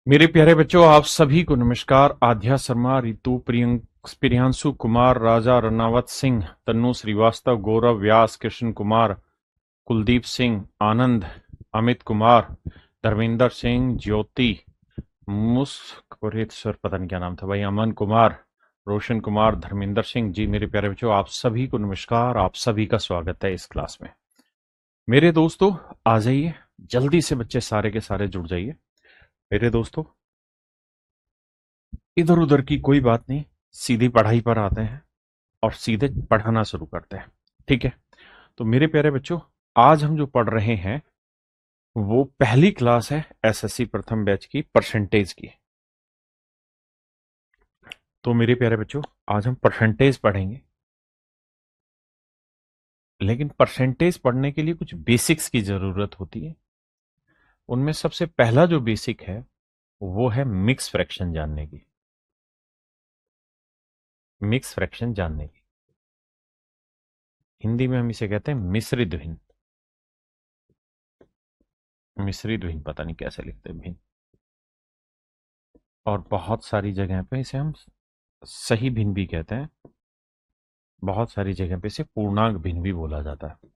मेरे प्यारे बच्चों, आप सभी को नमस्कार। आध्या शर्मा, रितु, प्रियांशु कुमार, राजा रनावत सिंह, तन्नु श्रीवास्तव, गौरव व्यास, कृष्ण कुमार, कुलदीप सिंह, आनंद, अमित कुमार, धर्मेंद्र सिंह, ज्योति, मुस्कुरित सर, पता नहीं क्या नाम था भाई, अमन कुमार, रोशन कुमार, धर्मेंद्र सिंह जी। मेरे प्यारे बच्चों, आप सभी को नमस्कार। आप सभी का स्वागत है इस क्लास में। मेरे दोस्तों, आ जाइए जल्दी से, बच्चे सारे के सारे जुड़ जाइए। मेरे दोस्तों, इधर उधर की कोई बात नहीं, सीधी पढ़ाई पर आते हैं और सीधे पढ़ाना शुरू करते हैं। ठीक है? तो मेरे प्यारे बच्चों, आज हम जो पढ़ रहे हैं वो पहली क्लास है एसएससी प्रथम बैच की परसेंटेज की। तो मेरे प्यारे बच्चों, आज हम परसेंटेज पढ़ेंगे, लेकिन परसेंटेज पढ़ने के लिए कुछ बेसिक्स की जरूरत होती है। उनमें सबसे पहला जो बेसिक है वो है मिक्स फ्रैक्शन जानने की। मिक्स फ्रैक्शन जानने की, हिंदी में हम इसे कहते हैं मिश्रित भिन्न। मिश्रित भिन्न, पता नहीं कैसे लिखते हैं भिन्न, और बहुत सारी जगह पे इसे हम सही भिन्न भी कहते हैं। बहुत सारी जगह पे इसे पूर्णांक भिन्न भी बोला जाता है।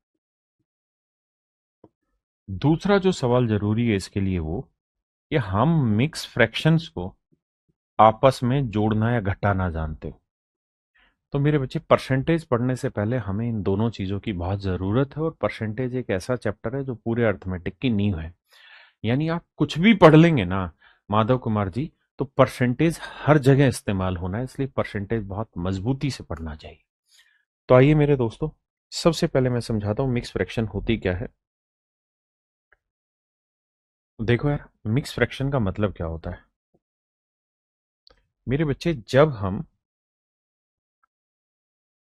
दूसरा जो सवाल जरूरी है इसके लिए वो कि हम मिक्स फ्रैक्शंस को आपस में जोड़ना या घटाना जानते हो। तो मेरे बच्चे, परसेंटेज पढ़ने से पहले हमें इन दोनों चीजों की बहुत जरूरत है। और परसेंटेज एक ऐसा चैप्टर है जो पूरे अर्थमेटिक की नींव है। यानी आप कुछ भी पढ़ लेंगे ना माधव कुमार जी, तो परसेंटेज हर जगह इस्तेमाल होना है, इसलिए परसेंटेज बहुत मजबूती से पढ़ना चाहिए। तो आइए मेरे दोस्तों, सबसे पहले मैं समझाता हूं मिक्स फ्रैक्शन होती क्या है। देखो यार, मिक्स फ्रैक्शन का मतलब क्या होता है मेरे बच्चे। जब हम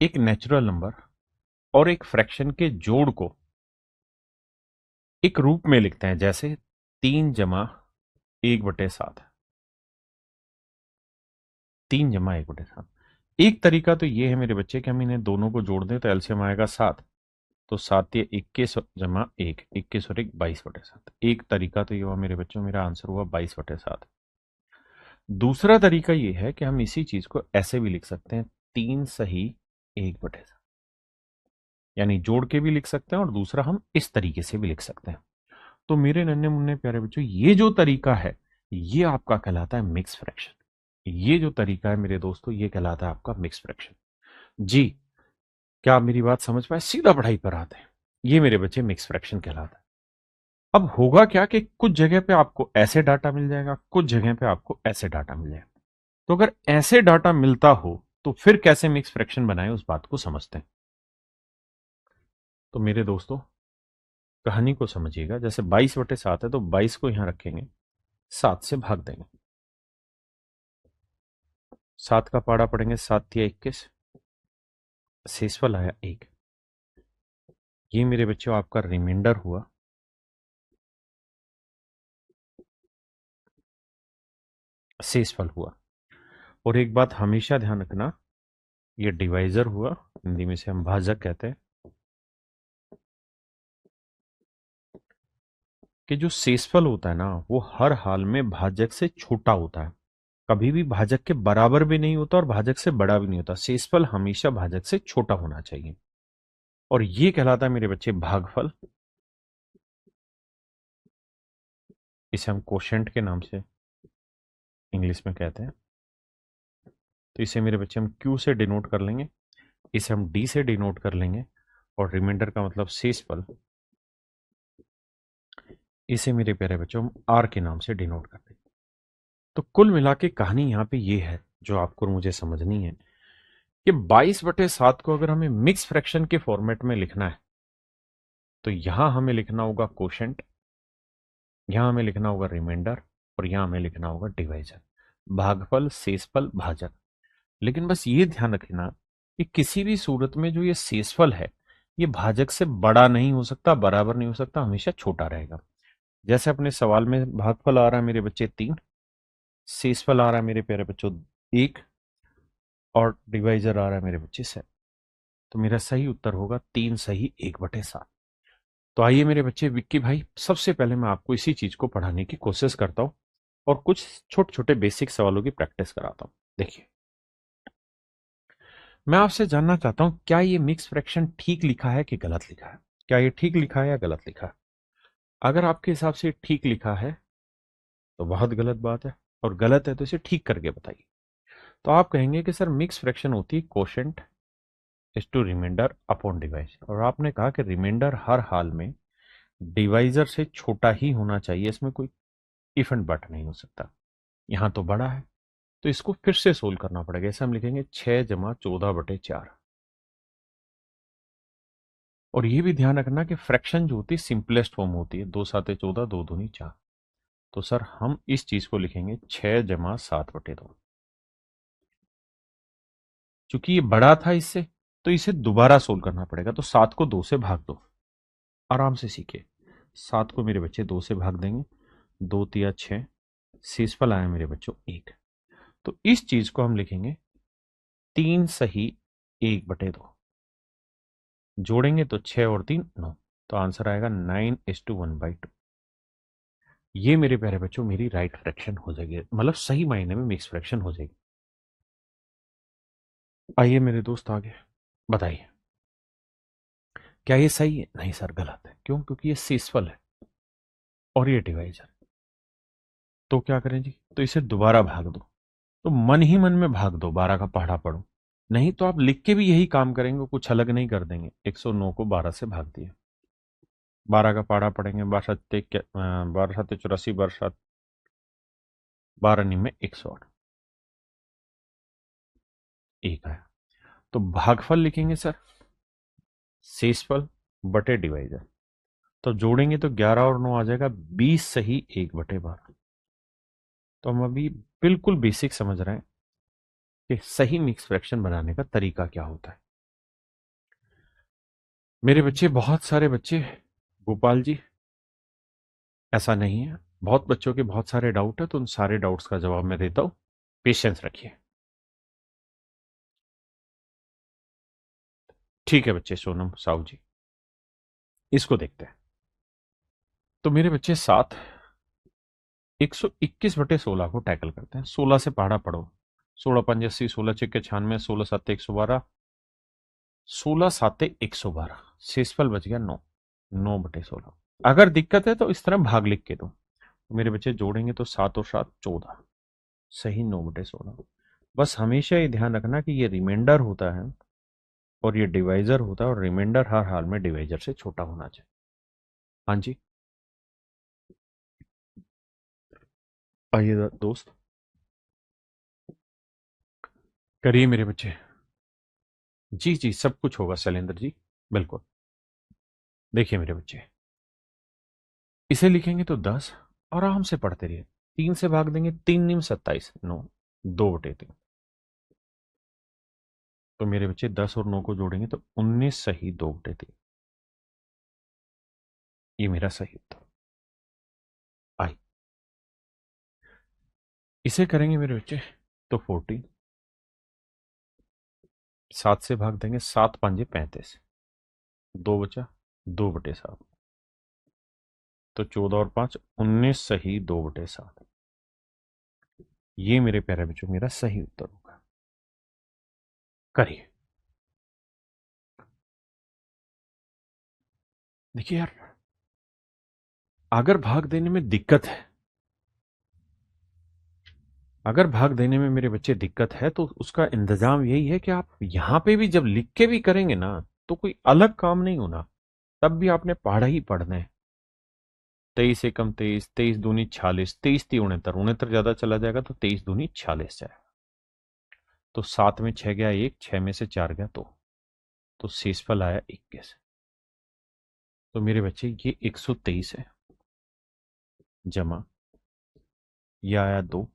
एक नेचुरल नंबर और एक फ्रैक्शन के जोड़ को एक रूप में लिखते हैं, जैसे 3 जमा 1/7, 3 जमा 1/7। एक तरीका तो ये है मेरे बच्चे कि हम इन्हें दोनों को जोड़ दें तो एलसीएम आएगा 7। तो 7 × 21 = 1, 21 और 1 22/7। एक तरीका तो ये हुआ मेरे बच्चों, मेरा आंसर हुआ 22/7। दूसरा तरीका ये है कि हम इसी चीज को ऐसे भी लिख सकते हैं, 3 सही 1/7, यानी जोड़ के भी लिख सकते हैं और दूसरा हम इस तरीके से भी लिख सकते हैं। तो मेरे नन्हे मुन्ने प्यारे बच्चों, ये जो तरीका है ये आपका कहलाता है मिक्स फ्रैक्शन। ये जो तरीका है मेरे दोस्तों, ये कहलाता है आपका मिक्स फ्रैक्शन। जी, क्या आप मेरी बात समझ पाए? सीधा पढ़ाई पर आते हैं। ये मेरे बच्चे मिक्स फ्रैक्शन कहलाता है। अब होगा क्या कि कुछ जगह पे आपको ऐसे डाटा मिल जाएगा, कुछ जगह पे आपको ऐसे डाटा मिल जाएगा। तो अगर ऐसे डाटा मिलता हो तो फिर कैसे मिक्स फ्रैक्शन बनाए, उस बात को समझते हैं। तो मेरे दोस्तों, कहानी को समझिएगा। जैसे 22/7 है तो 22 को यहां रखेंगे, 7 से भाग देंगे, 7 का पाड़ा पड़ेंगे, 7 × 21, शेषफल आया 1। ये मेरे बच्चों आपका रिमाइंडर हुआ। शेषफल हुआ। और एक बात हमेशा ध्यान रखना, ये डिवाइजर हुआ, हिंदी में से हम भाजक कहते हैं, कि जो शेषफल होता है ना वो हर हाल में भाजक से छोटा होता है। कभी भी भाजक के बराबर भी नहीं होता और भाजक से बड़ा भी नहीं होता। शेषफल हमेशा भाजक से छोटा होना चाहिए, और ये कहलाता है मेरे बच्चे भागफल। इसे हम कोशेंट के नाम से इंग्लिश में कहते हैं। तो इसे मेरे बच्चे हम क्यू से डिनोट कर लेंगे, इसे हम डी से डिनोट कर लेंगे, और रिमाइंडर का मतलब शेषफल, इसे मेरे प्यारे बच्चों हम आर के नाम से डिनोट कर देंगे। तो कुल मिला के कहानी यहाँ पे ये है जो आपको और मुझे समझनी है, कि 22/7 को अगर हमें मिक्स फ्रैक्शन के फॉर्मेट में लिखना है तो यहां हमें लिखना होगा कोशेंट, यहां हमें लिखना होगा रिमाइंडर, और यहां हमें लिखना होगा डिवाइजर, भागफल, शेषफल, भाजक। लेकिन बस ये ध्यान रखना कि किसी भी सूरत में जो ये शेषफल है ये भाजक से बड़ा नहीं हो सकता, बराबर नहीं हो सकता, हमेशा छोटा रहेगा। जैसे अपने सवाल में भागफल आ रहा है मेरे बच्चे 3, शेषफल आ रहा है मेरे प्यारे बच्चों 1, और डिवाइजर आ रहा है मेरे बच्चे 7। तो मेरा सही उत्तर होगा 3 सही 1/7। तो आइए मेरे बच्चे, विक्की भाई, सबसे पहले मैं आपको इसी चीज को पढ़ाने की कोशिश करता हूं और कुछ छोटे छोटे बेसिक सवालों की प्रैक्टिस कराता हूं। देखिए, मैं आपसे जानना चाहता हूं, क्या ये मिक्स फ्रैक्शन ठीक लिखा है कि गलत लिखा है? क्या ये ठीक लिखा है या गलत लिखा है? अगर आपके हिसाब से ठीक लिखा है तो बहुत गलत बात है, और गलत है तो इसे ठीक करके बताइए। तो आप कहेंगे कि सर मिक्स फ्रैक्शन होती है quotient is to remainder upon divisor, और आपने कहा कि रिमाइंडर हर हाल में डिवाइजर से छोटा ही होना चाहिए, इसमें कोई इफ एंड बट नहीं हो सकता। यहां तो बड़ा है, तो इसको फिर से सोल्व करना पड़ेगा। ऐसे हम लिखेंगे 6 × 14/4। और ये भी ध्यान रखना कि फ्रैक्शन जो होती है सिंपलेस्ट फॉर्म होती है, 2×7=14, 2×2=4। तो सर हम इस चीज को लिखेंगे 6 × 7/2। चूंकि ये बड़ा था इससे, तो इसे दोबारा सोल्व करना पड़ेगा। तो 7 को 2 से भाग दो, आराम से सीखिए। 7 को मेरे बच्चे 2 से भाग देंगे, 2×3=6, शेषफल आया मेरे बच्चों 1। तो इस चीज को हम लिखेंगे 3 सही 1/2। जोड़ेंगे तो 6 और 3 9, तो आंसर आएगा 9:1/2। ये मेरे प्यारे बच्चों मेरी राइट फ्रैक्शन हो जाएगी, मतलब सही मायने में मिक्स फ्रैक्शन हो जाएगी। आइए मेरे दोस्त आगे बताइए, क्या ये सही है? नहीं सर, गलत है। क्यों? क्योंकि ये शेषफल है और ये डिवाइजर। तो क्या करें जी? तो इसे दोबारा भाग दो। तो मन ही मन में भाग दो, 12 का पहाड़ा पढ़ो। नहीं तो आप लिख के भी यही काम करेंगे, कुछ अलग नहीं कर देंगे। 109 को 12 से भाग दिया, 12 का पहाड़ा पढ़ेंगे। 12×7=84, 12×9 108, एक आया। तो भागफल लिखेंगे सर शेषफल बटे डिवाइजर। तो जोड़ेंगे तो 11 और 9 आ जाएगा 20 सही 1/12। तो हम अभी बिल्कुल बेसिक समझ रहे हैं कि सही मिक्स फ्रैक्शन बनाने का तरीका क्या होता है। मेरे बच्चे, बहुत सारे बच्चे, गोपाल जी, ऐसा नहीं है। बहुत बच्चों के बहुत सारे डाउट है, तो उन सारे डाउट्स का जवाब मैं देता हूं। पेशेंस रखिए। ठीक है बच्चे, सोनम साहू जी, इसको देखते हैं। तो मेरे बच्चे, 121/16 को टैकल करते हैं। 16 से पहाड़ा पढ़ो। 16×5=80, 16×6=96, 16×7=112, 16×7=112। शेषफल बच गया 9, 9/16। अगर दिक्कत है तो इस तरह भाग लिख के दो। मेरे बच्चे जोड़ेंगे तो 7 और 7 14, सही 9/16। बस हमेशा ये ध्यान रखना कि ये रिमाइंडर होता है और ये डिवाइजर होता है, और रिमाइंडर हर हाल में डिवाइजर से छोटा होना चाहिए। हाँ जी, आइए दोस्त, करिए मेरे बच्चे। जी जी, सब कुछ होगा शैलेंद्र जी, बिल्कुल। देखिए मेरे बच्चे, इसे लिखेंगे तो 10, आराम से पढ़ते रहिए। 3 से भाग देंगे, 3×9 = 27, 9, 2/3। तो मेरे बच्चे 10 और 9 को जोड़ेंगे तो 19 सही 2/3। ये मेरा सही उत्तर। आई, इसे करेंगे मेरे बच्चे तो 14, 7 से भाग देंगे, 7×5=35, 2 बचा, 2/7। तो 14 और 5 19 सही 2/7। ये मेरे प्यारे बच्चों मेरा सही उत्तर होगा। करिए। देखिए यार, अगर भाग देने में दिक्कत है, अगर भाग देने में मेरे बच्चे दिक्कत है, तो उसका इंतजाम यही है कि आप यहां पे भी जब लिख के भी करेंगे ना, तो कोई अलग काम नहीं होना। तब भी आपने पढ़ा ही पढ़ना है। 23 × 1 = 23, 23×2 = 46, 23×3 = 69, 69 ज्यादा चला जाएगा तो 23×2 = 46 जाएगा। तो 7 में 6 गया 1, 6 में से 4 गया 2, तो शेषफल आया 21। तो मेरे बच्चे ये 123 है, जमा ये आया 2,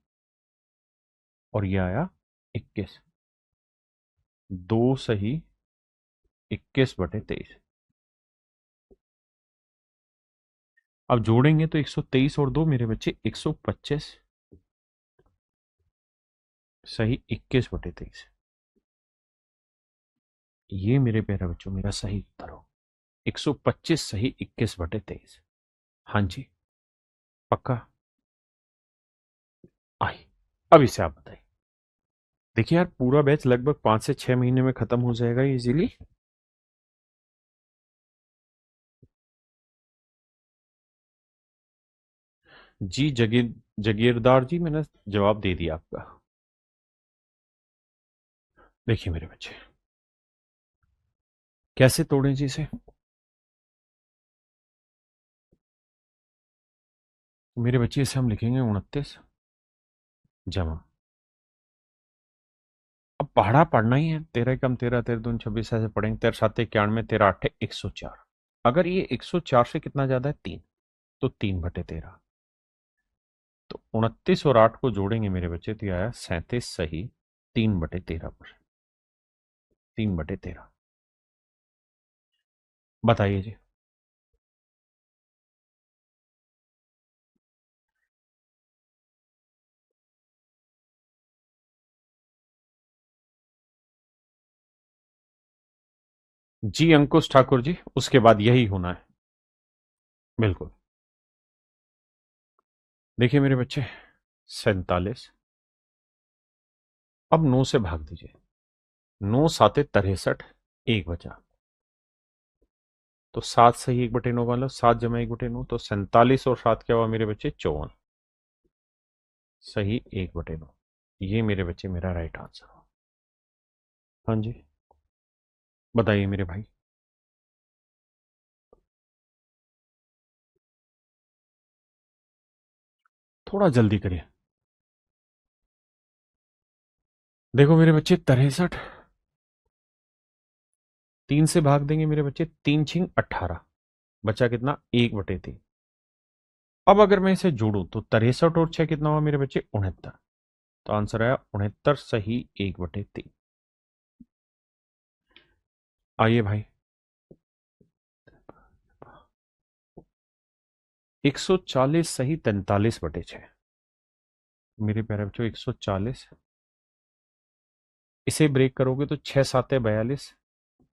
और ये आया 21। 2 सही 21/23। अब जोड़ेंगे तो 123 और 2 मेरे बच्चे 125 सही 21/23। ये मेरे प्यारे बच्चों मेरा सही उत्तर हो, 125 सही 21/23। हाँ जी, पक्का। आई। अब इसे आप बताइए। देखिए यार, पूरा बैच लगभग 5 से 6 महीने में खत्म हो जाएगा इजीली। जी जगीरदार जी, मैंने जवाब दे दिया आपका। देखिए मेरे बच्चे, कैसे तोड़ें जी इसे। मेरे बच्चे इसे हम लिखेंगे 29 जमा, अब पहाड़ा पढ़ना ही है। 13 कम 13, 13 दूनी 26, ऐसे पढ़ेंगे। 13 7 91, 13 8 104। अगर ये 104 से कितना ज्यादा है, 3, तो 3/13। तो 29 और 8 को जोड़ेंगे मेरे बच्चे, तो ये आया 37 सही 3/13 पर। 3/13। बताइए जी। जी अंकुश ठाकुर जी, उसके बाद यही होना है। बिल्कुल। देखिए मेरे बच्चे, 47। अब 9 से भाग दीजिए। 9 7 63, एक बचा। तो 7 सही 1/9 वाला, 7 जमा 1/9, तो 47 और 7 क्या हुआ मेरे बच्चे, 54 सही 1/9। ये मेरे बच्चे मेरा राइट आंसर हो। हाँ जी, बताइए मेरे भाई। थोड़ा जल्दी करिए। देखो मेरे बच्चे, 63 3 से भाग देंगे मेरे बच्चे, 3 6 18, बचा कितना, 1/3। अब अगर मैं इसे जोड़ूं तो 63 और 6 कितना हुआ मेरे बच्चे, 69। तो आंसर आया 69 सही 1/3। आइए भाई। 140 सही 43/6। मेरे प्यारे बच्चों, 140, इसे ब्रेक करोगे तो 6 7 42,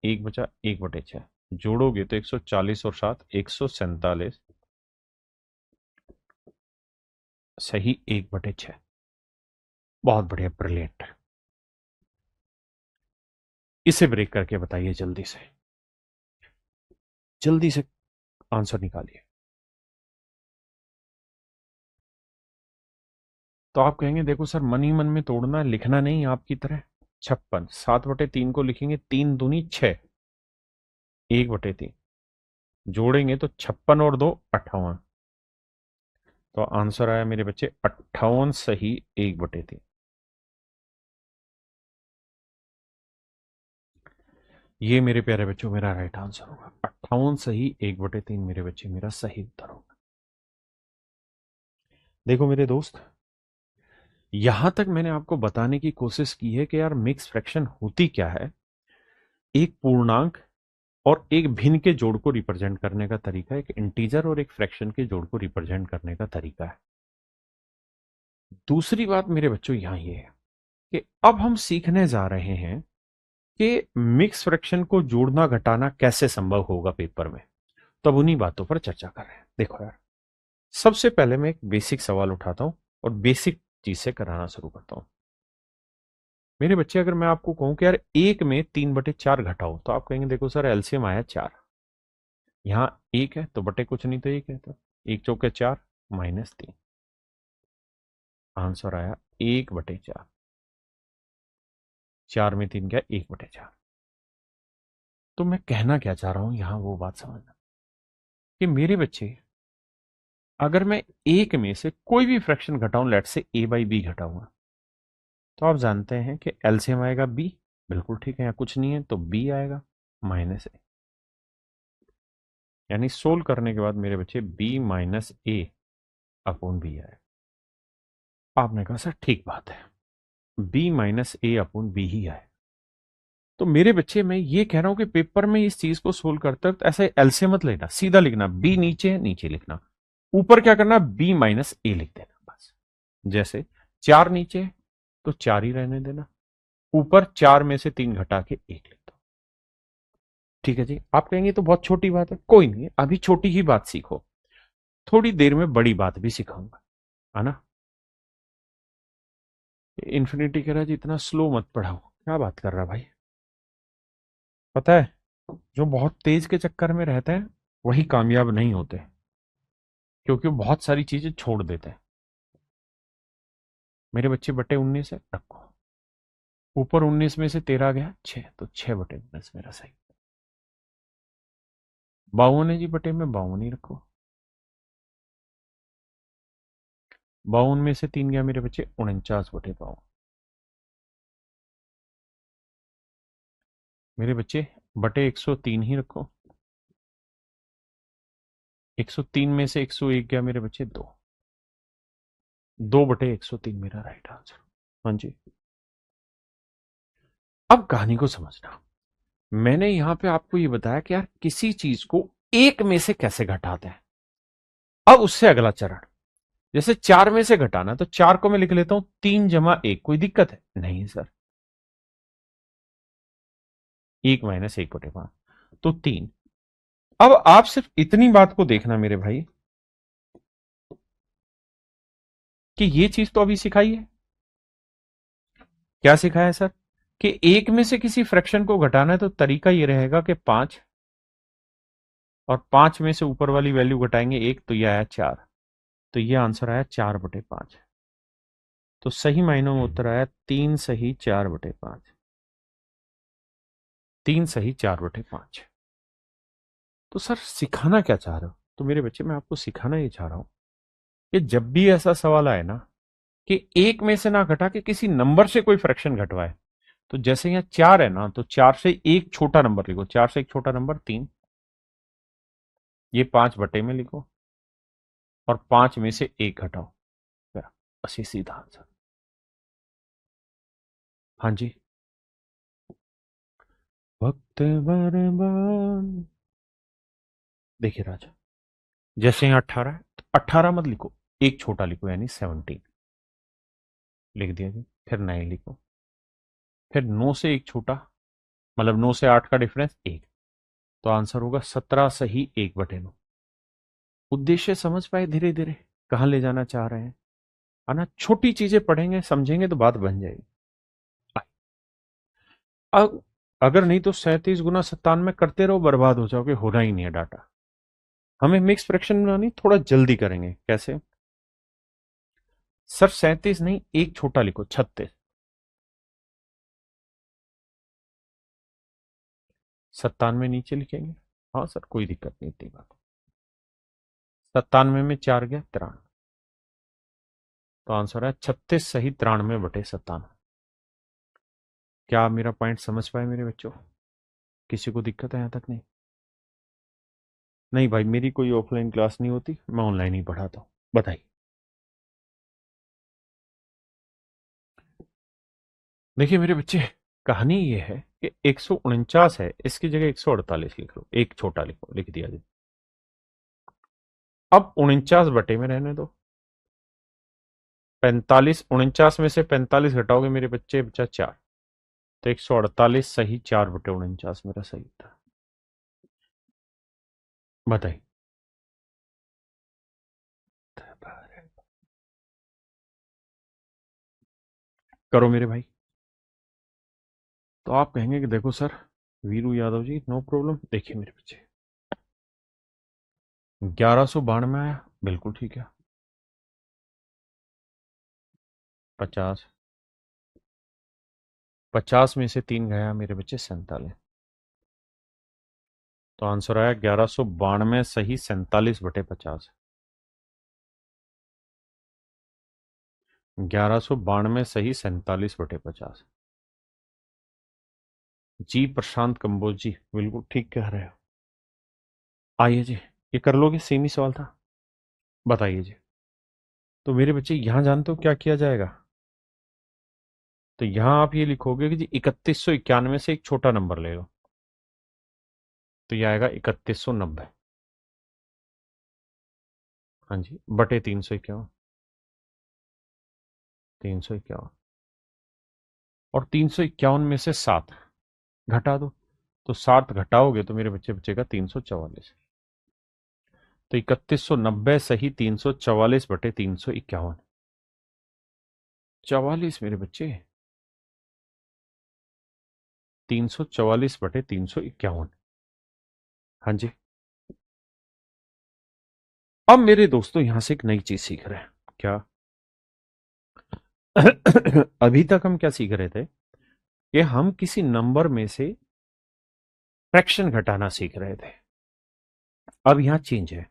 एक बचा 1/6। जोड़ोगे तो 140 और 7 147 सही 1/6। बहुत बढ़िया, ब्रिलियंट। इसे ब्रेक करके बताइए जल्दी से, जल्दी से आंसर निकालिए। तो आप कहेंगे देखो सर, मन ही मन में तोड़ना है, लिखना नहीं आपकी तरह। 56, 7/3 को लिखेंगे, 3 दूनी 6, 1/3। जोड़ेंगे तो 56 और 2 58। तो आंसर आया मेरे बच्चे 58 सही 1/3। ये मेरे प्यारे बच्चों मेरा राइट आंसर होगा। 58 सही 1/3 मेरे बच्चे मेरा सही उत्तर होगा। देखो मेरे दोस्त, यहां तक मैंने आपको बताने की कोशिश की है कि यार मिक्स फ्रैक्शन होती क्या है। एक पूर्णांक और एक भिन्न के जोड़ को रिप्रेजेंट करने का तरीका, एक इंटीजर और एक फ्रैक्शन के जोड़ को रिप्रेजेंट करने का तरीका है। दूसरी बात मेरे बच्चों यहां ये है कि अब हम सीखने जा रहे हैं कि मिक्स फ्रैक्शन को जोड़ना घटाना कैसे संभव होगा पेपर में। तब उन्हीं बातों पर चर्चा कर रहे हैं। देखो यार, सबसे पहले मैं एक बेसिक सवाल उठाता हूं और बेसिक चीज से कराना शुरू करता हूं। मेरे बच्चे, अगर मैं आपको कहूं कि यार एक में 3/4 घटाओ, तो आप कहेंगे देखो सर, एलसीएम आया 4। यहां एक है तो बटे कुछ नहीं, तो एक है, तो एक चौके 4 -3। आंसर आया 1/4। 4 में 3 क्या, 1/4। तो मैं कहना क्या चाह रहा हूं यहां, वो बात समझना कि मेरे बच्चे, अगर मैं एक में से कोई भी फ्रैक्शन घटाऊं, लेट से a/b घटाऊंगा, तो आप जानते हैं कि एलसीएम आएगा b। बिल्कुल ठीक है, यहाँ कुछ नहीं है तो b आएगा -a। यानी सोल्व करने के बाद मेरे बच्चे b-a/b आए। आपने कहा सर ठीक बात है, b-a/b ही आए। तो मेरे बच्चे, मैं ये कह रहा हूं कि पेपर में इस चीज को सोल्व करते वक्त ऐसे एलसीएम मत लेना, सीधा लिखना, b नीचे है नीचे लिखना, ऊपर क्या करना, b-a लिख देना बस। जैसे 4 नीचे है तो 4 ही रहने देना, ऊपर 4 में से 3 घटा के 1 लिख दो। ठीक है जी। आप कहेंगे तो बहुत छोटी बात है, कोई नहीं, अभी छोटी ही बात सीखो, थोड़ी देर में बड़ी बात भी सिखाऊंगा, है ना। इन्फिनिटी कह रहा है जी इतना स्लो मत पढ़ाओ, क्या बात कर रहा है भाई। पता है, जो बहुत तेज के चक्कर में रहते हैं वही कामयाब नहीं होते, क्योंकि वो बहुत सारी चीजें छोड़ देते हैं। मेरे बच्चे बटे 19 है, रखो। ऊपर 19 में से 13 गया 6, तो 6/19 मेरा सही। 52 है जी, बटे में 52 ही रखो। 52 में से 3 गया मेरे बच्चे 49/52। मेरे बच्चे बटे 103 ही रखो। 103 में से 101 गया मेरे बच्चे 2। 2/103 मेरा राइट आंसर। हाँ जी। अब कहानी को समझना, मैंने यहां पे आपको ये बताया कि यार किसी चीज को एक में से कैसे घटाते हैं। अब उससे अगला चरण, जैसे 4 में से घटाना, तो 4 को मैं लिख लेता हूं 3 - 1। कोई दिक्कत है नहीं सर। 1 - 1/5 तो 3। अब आप सिर्फ इतनी बात को देखना मेरे भाई, कि ये चीज तो अभी सिखाई है। क्या सिखाया है सर? कि एक में से किसी फ्रैक्शन को घटाना है तो तरीका ये रहेगा कि 5, और 5 में से ऊपर वाली वैल्यू घटाएंगे 1, तो ये आया 4। तो ये आंसर आया 4/5। तो सही मायनों में उत्तर आया 3 सही 4/5। 3 सही 4/5। तो सर सिखाना क्या चाह रहे हो? तो मेरे बच्चे मैं आपको सिखाना ये चाह रहा हूं कि जब भी ऐसा सवाल आए ना, कि एक में से ना घटा के किसी नंबर से कोई फ्रैक्शन घटवाए, तो जैसे यहाँ 4 है ना, तो 4 से एक छोटा नंबर लिखो। 4 से एक छोटा नंबर 3, ये 5/में लिखो, और 5 में से एक घटाओ। बस ये सीधा आंसर। हाँ जी। वक्त बर्बाद। देखिए राजा, जैसे यहाँ 18 है, तो 18 मत लिखो, एक छोटा लिखो, यानी 17 लिख दिया जी। फिर 9 लिखो, फिर 9 से एक छोटा, मतलब 9 से 8 का डिफरेंस 1, तो आंसर होगा 17 सही 1/9। उद्देश्य समझ पाए धीरे धीरे कहां ले जाना चाह रहे हैं? है ना, छोटी चीजें पढ़ेंगे समझेंगे तो बात बन जाएगी। अब अगर नहीं तो 37 × 97 करते रहो, बर्बाद हो जाओगे, होना ही नहीं है डाटा। हमें मिक्स फ्रैक्शन बनानी, थोड़ा जल्दी करेंगे। कैसे सर? 37 नहीं, एक छोटा लिखो, 36। 97 नीचे लिखेंगे। हाँ सर, कोई दिक्कत नहीं, इतनी बात। 97 में 4 गया 93, तो आंसर है 36 सही 93/97। क्या आप मेरा पॉइंट समझ पाए मेरे बच्चों? किसी को दिक्कत है यहां तक? नहीं, नहीं भाई, मेरी कोई ऑफलाइन क्लास नहीं होती, मैं ऑनलाइन ही पढ़ाता हूँ। बताइए। देखिए मेरे बच्चे, कहानी ये है कि 149 है, इसकी जगह 148 लिख लो, एक छोटा लिखो, लिख दिया जी। अब 49 में रहने दो। 45, 49 में से 45 घटाओगे मेरे बच्चे, बचा 4, तो 148 सही 4/49 मेरा सही था। बताइए। करो मेरे भाई। तो आप कहेंगे कि देखो sir, Veeru Yadav ji no problem. देखिए मेरे बच्चे, 1192 आया, बिल्कुल ठीक है। 50, 50 में से 3 गया मेरे बच्चे 47, तो आंसर आया 1192 सही 47/50। 1192 सही 47/50। जी प्रशांत कंबोज जी, बिल्कुल ठीक कह रहे हो। आइए जी, ये कर लोगे, सेम ही सवाल था। बताइए जी। तो मेरे बच्चे यहां जानते हो क्या किया जाएगा? तो यहां आप ये लिखोगे कि जी 3191 से एक छोटा नंबर ले लो, तो ये आएगा 3190। हाँ जी, बटे 351। 351, और 351 में से 7 घटा दो, तो 7 घटाओगे तो मेरे बच्चे बचेगा 344। तो 3190 सही 344/351। 44 मेरे बच्चे, 344/351। हाँ जी। अब मेरे दोस्तों यहां से एक नई चीज सीख रहे हैं। क्या? अभी तक हम क्या सीख रहे थे कि हम किसी नंबर में से फ्रैक्शन घटाना सीख रहे थे। अब यहां चेंज है।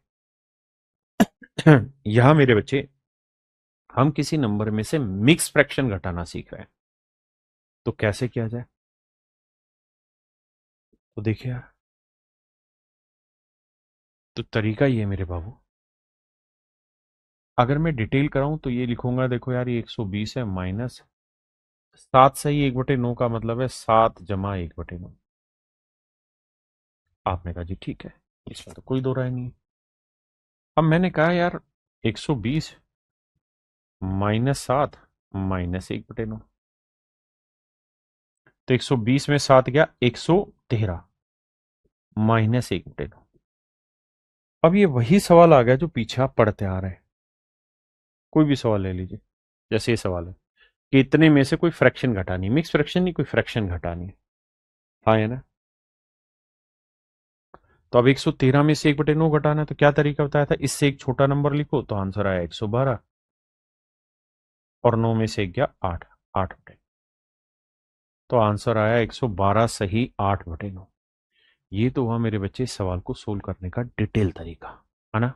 यहां मेरे बच्चे हम किसी नंबर में से मिक्स फ्रैक्शन घटाना सीख रहे हैं। तो कैसे किया जाए? तो देखिए यार, तो तरीका ये है मेरे बाबू। अगर मैं डिटेल कराऊं तो ये लिखूंगा, देखो यार, ये 120 है माइनस 7 सही 1/9 का मतलब है 7 - 1/9। आपने कहा जी ठीक है, इसमें तो कोई दो राय नहीं है। अब मैंने कहा यार 120 -7 -1/9, तो 120 में 7 गया 113 -1/9। अब ये वही सवाल आ गया जो पीछे आप पढ़ते आ रहे हैं। कोई भी सवाल ले लीजिए, जैसे ये सवाल है कि इतने में से कोई फ्रैक्शन घटानी है, मिक्स फ्रैक्शन नहीं, कोई फ्रैक्शन घटानी है। हाँ है ना? तो अब 113 में से 1/9 घटाना है, तो क्या तरीका बताया था? इससे एक छोटा नंबर लिखो, तो आंसर आया 112, और 9 में से 1 गया 8, 8/9। तो आंसर आया 112 सही 8/9। ये तो हुआ मेरे बच्चे इस सवाल को सोल्व करने का डिटेल तरीका, है ना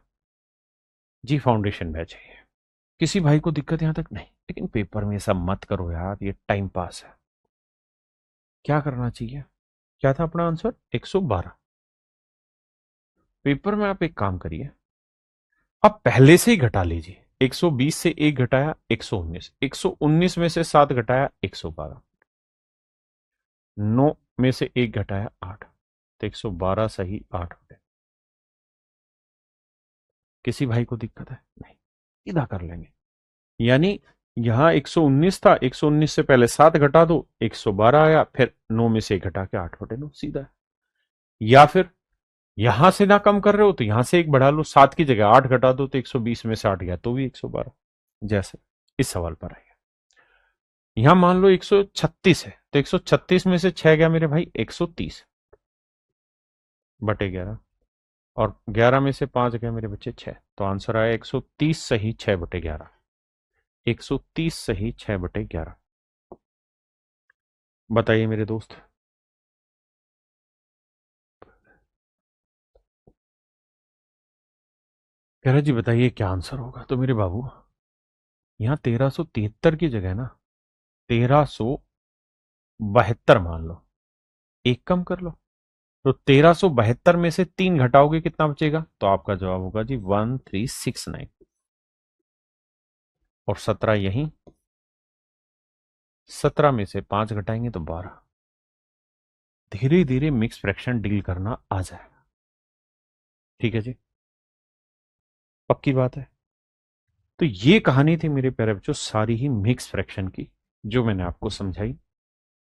जी? फाउंडेशन बैच है ये। किसी भाई को दिक्कत यहां तक नहीं, लेकिन पेपर में ऐसा मत करो यार, ये टाइम पास है। क्या करना चाहिए? क्या था अपना आंसर? 112। पेपर में आप एक काम करिए, आप पहले से ही घटा लीजिए। 120 से 1 घटाया 119, 119 में से 7 घटाया 112, 9 में से 1 घटाया 8, तो 112 सही 8 होते। किसी भाई को दिक्कत है? नहीं, सीधा कर लेंगे। यानी यहां 119 था, 119 से पहले 7 घटा दो, 112 आया, फिर 9 में से 1 घटा के 8/9 सीधा है। या फिर यहां से ना कम कर रहे हो तो यहां से 1 बढ़ा लो, 7 की जगह 8 घटा दो, तो 120 में से 8 गया तो भी 112। जैसे इस सवाल पर आएगा, यहां मान लो 136 है, तो 136 में से 6 गया मेरे भाई 130/11, और 11 में से 5 गया मेरे बच्चे 6, तो आंसर आया 130 सही 6/11। 130 सही 6/11। बताइए मेरे दोस्त। कह रहे जी बताइए क्या आंसर होगा? तो मेरे बाबू, यहां 1373 की जगह ना 1372 मान लो, एक कम कर लो, तो 1372 में से 3 घटाओगे कितना बचेगा? तो आपका जवाब होगा जी 1369, और 17 यहीं, 17 में से 5 घटाएंगे तो 12। धीरे धीरे मिक्स फ्रैक्शन डील करना आ जाएगा। ठीक है जी, पक्की बात है। तो ये कहानी थी मेरे प्यारे बच्चों सारी ही मिक्स फ्रैक्शन की, जो मैंने आपको समझाई।